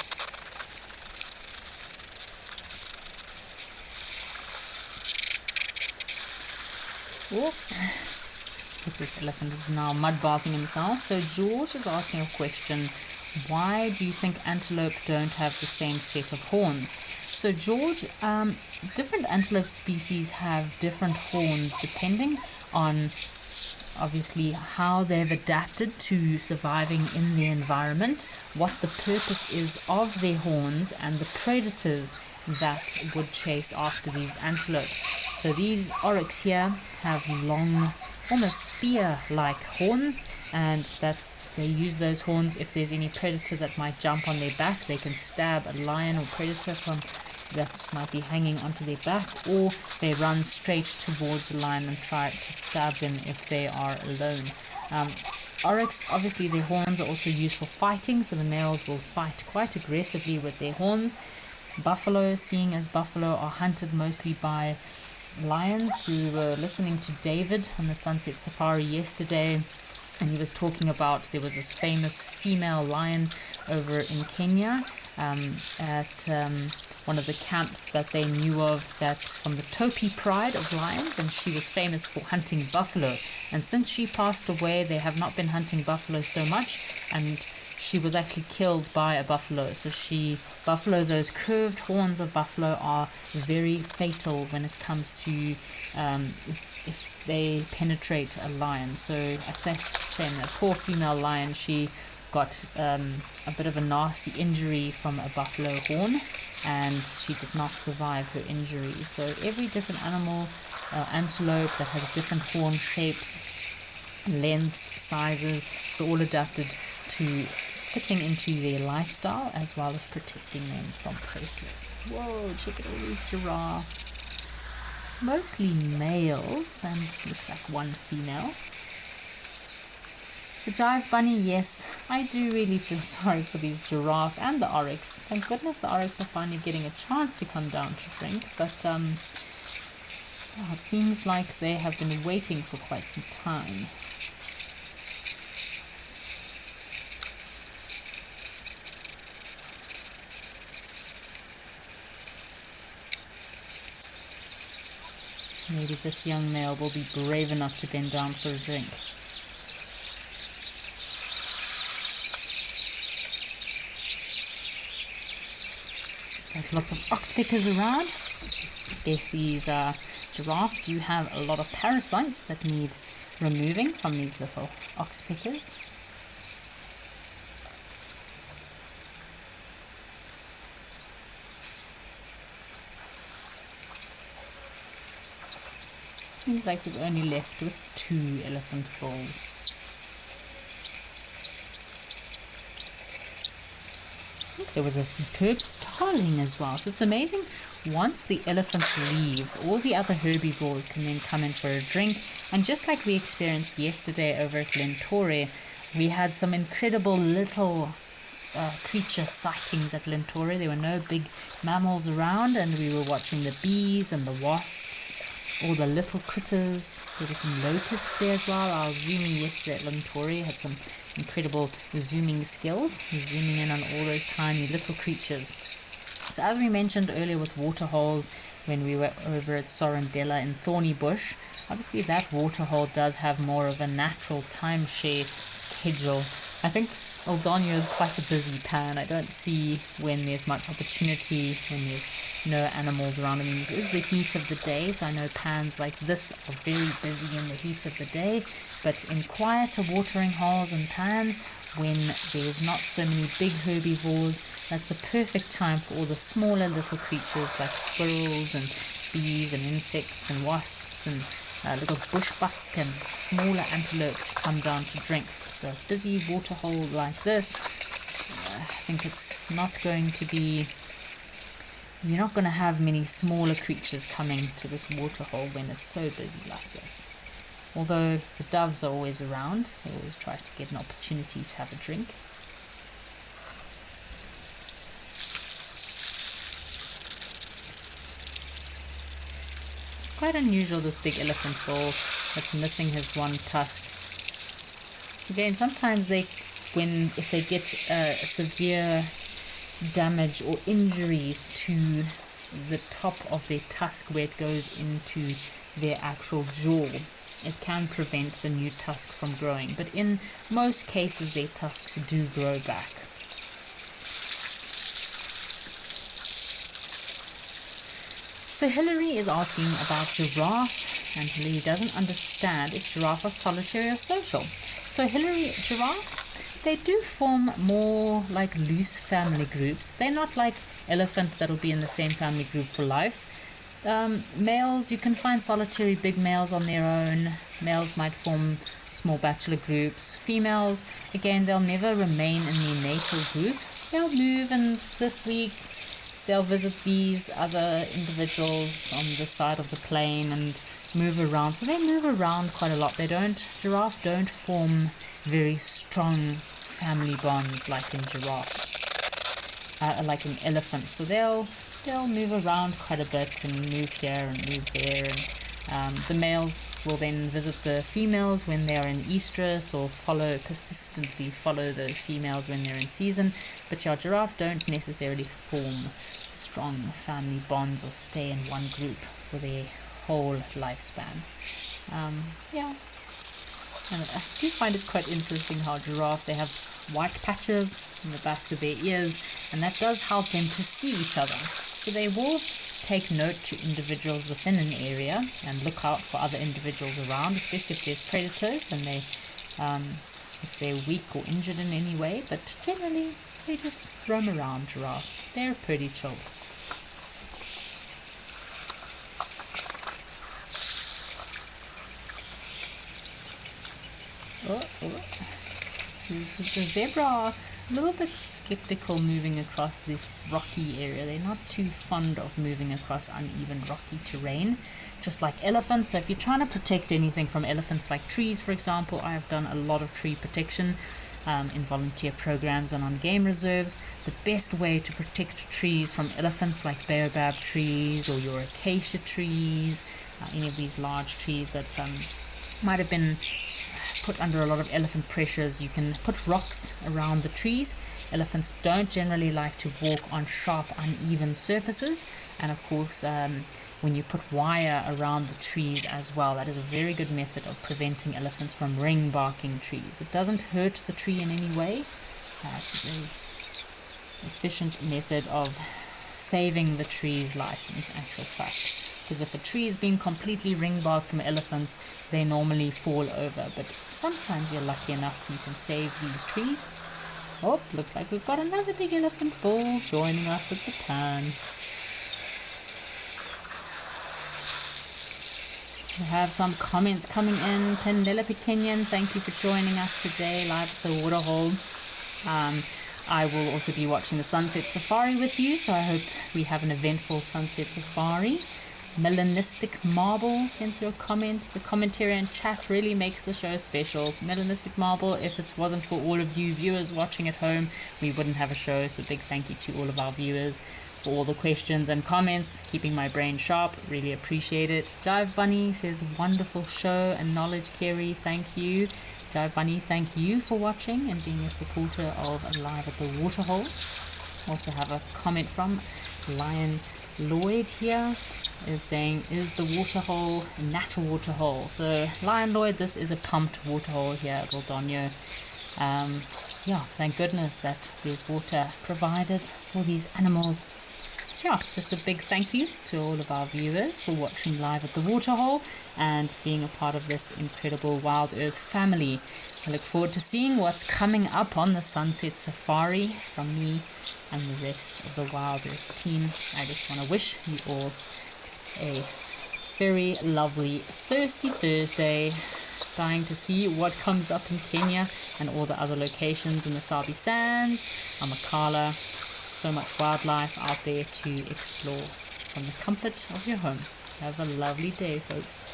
Oh. This elephant is now mud bathing himself. So George is asking a question, why do you think antelope don't have the same set of horns? So George, different antelope species have different horns depending on obviously how they've adapted to surviving in the environment, what the purpose is of their horns, and the predators that would chase after these antelope. So these oryx here have long, almost spear-like horns, and they use those horns if there's any predator that might jump on their back. They can stab a lion or predator that might be hanging onto their back, or they run straight towards the lion and try to stab them if they are alone. Oryx, obviously their horns are also used for fighting, so the males will fight quite aggressively with their horns. Buffalo, seeing as buffalo are hunted mostly by lions. We were listening to David on the Sunset Safari yesterday, and he was talking about there was this famous female lion over in Kenya at one of the camps that they knew of, that's from the Topi pride of lions, and she was famous for hunting buffalo. And since she passed away, they have not been hunting buffalo so much, and she was actually killed by a buffalo. So those curved horns of buffalo are very fatal when it comes to if they penetrate a lion. So I think shame that poor female lion, she got a bit of a nasty injury from a buffalo horn, and she did not survive her injury. So every different animal, antelope that has different horn shapes, lengths, sizes, it's all adapted to fitting into their lifestyle as well as protecting them from predators. Whoa, check out all these giraffes. Mostly males, and looks like one female. So Jive Bunny, yes, I do really feel sorry for these giraffe and the oryx. Thank goodness the oryx are finally getting a chance to come down to drink, but it seems like they have been waiting for quite some time. Maybe this young male will be brave enough to bend down for a drink. Looks like lots of oxpeckers around. Yes, these giraffes do have a lot of parasites that need removing from these little oxpeckers. Seems like we're only left with 2 elephant bulls. I think there was a superb starling as well. So it's amazing, once the elephants leave, all the other herbivores can then come in for a drink. And just like we experienced yesterday over at Lentore, we had some incredible little creature sightings at Lentore. There were no big mammals around, and we were watching the bees and the wasps, all the little critters. There were some locusts there as well. Our zoomer yesterday at Lentore had some incredible zooming skills, zooming in on all those tiny little creatures. So as we mentioned earlier with waterholes, when we were over at Sorrendella in Thorny Bush, obviously that waterhole does have more of a natural timeshare schedule. I think Old Donyo is quite a busy pan. I don't see when there's much opportunity, when there's no animals around. I mean, it is the heat of the day, so I know pans like this are very busy in the heat of the day, but in quieter watering holes and pans, when there's not so many big herbivores, that's the perfect time for all the smaller little creatures like squirrels and bees and insects and wasps and little bushbuck and smaller antelope to come down to drink. So a busy waterhole like this, I think it's not going to be, you're not going to have many smaller creatures coming to this waterhole when it's so busy like this. Although the doves are always around, they always try to get an opportunity to have a drink. It's quite unusual, this big elephant bull that's missing his one tusk. So again, sometimes if they get severe damage or injury to the top of their tusk where it goes into their actual jaw, it can prevent the new tusk from growing. But in most cases, their tusks do grow back. So Hillary is asking about giraffe and Hillary doesn't understand if giraffe are solitary or social. So Hillary, giraffe, they do form more like loose family groups. They're not like elephant that'll be in the same family group for life. Males, you can find solitary big males on their own. Males might form small bachelor groups. Females, again, they'll never remain in the natal group. They'll move, and this week they'll visit these other individuals on this side of the plain and move around. So they move around quite a lot. Giraffe don't form very strong family bonds like in elephants. So they'll move around quite a bit and move here and move there. And the males will then visit the females when they are in estrus, or persistently follow those females when they're in season. But yeah, giraffe don't necessarily form strong family bonds or stay in one group for their whole lifespan. Yeah, and I do find it quite interesting how giraffe, they have white patches in the backs of their ears, and that does help them to see each other. So they will take note to individuals within an area and look out for other individuals around, especially if there's predators and if they're weak or injured in any way. But generally, they just roam around, giraffe. They're pretty chilled. The zebra are a little bit skeptical moving across this rocky area. They're not too fond of moving across uneven rocky terrain, just like elephants. So if you're trying to protect anything from elephants, like trees, for example, I have done a lot of tree protection in volunteer programs and on game reserves. The best way to protect trees from elephants, like baobab trees or your acacia trees, any of these large trees that might have been put under a lot of elephant pressures, you can put rocks around the trees. Elephants don't generally like to walk on sharp, uneven surfaces, and of course when you put wire around the trees as well, that is a very good method of preventing elephants from ring barking trees. It doesn't hurt the tree in any way. It's a very efficient method of saving the tree's life in actual fact. Because if a tree is being completely ring-barked from elephants, they normally fall over. But sometimes you're lucky enough you can save these trees. Oh, looks like we've got another big elephant bull joining us at the pan. We have some comments coming in. Penelope Kenyon, thank you for joining us today live at the waterhole. I will also be watching the sunset safari with you, so I hope we have an eventful sunset safari. Melanistic Marble sent through a comment. The commentary and chat really makes the show special. Melanistic Marble, if it wasn't for all of you viewers watching at home, we wouldn't have a show. So big thank you to all of our viewers for all the questions and comments, keeping my brain sharp. Really appreciate it. Jive Bunny says, wonderful show and knowledge, Kerry. Thank you. Jive Bunny, thank you for watching and being a supporter of Live at the Waterhole. Also have a comment from Lion Lloyd here. Is saying, is the waterhole a natural waterhole? So Lion Lloyd, this is a pumped waterhole here at Waldonio. Yeah, thank goodness that there's water provided for these animals. But yeah, just a big thank you to all of our viewers for watching Live at the Waterhole and being a part of this incredible Wild Earth family. I look forward to seeing what's coming up on the Sunset Safari from me and the rest of the Wild Earth team. I just want to wish you all a very lovely thirsty Thursday. Dying to see what comes up in Kenya and all the other locations in the Sabi Sands, Amakala. So much wildlife out there to explore from the comfort of your home. Have a lovely day, folks.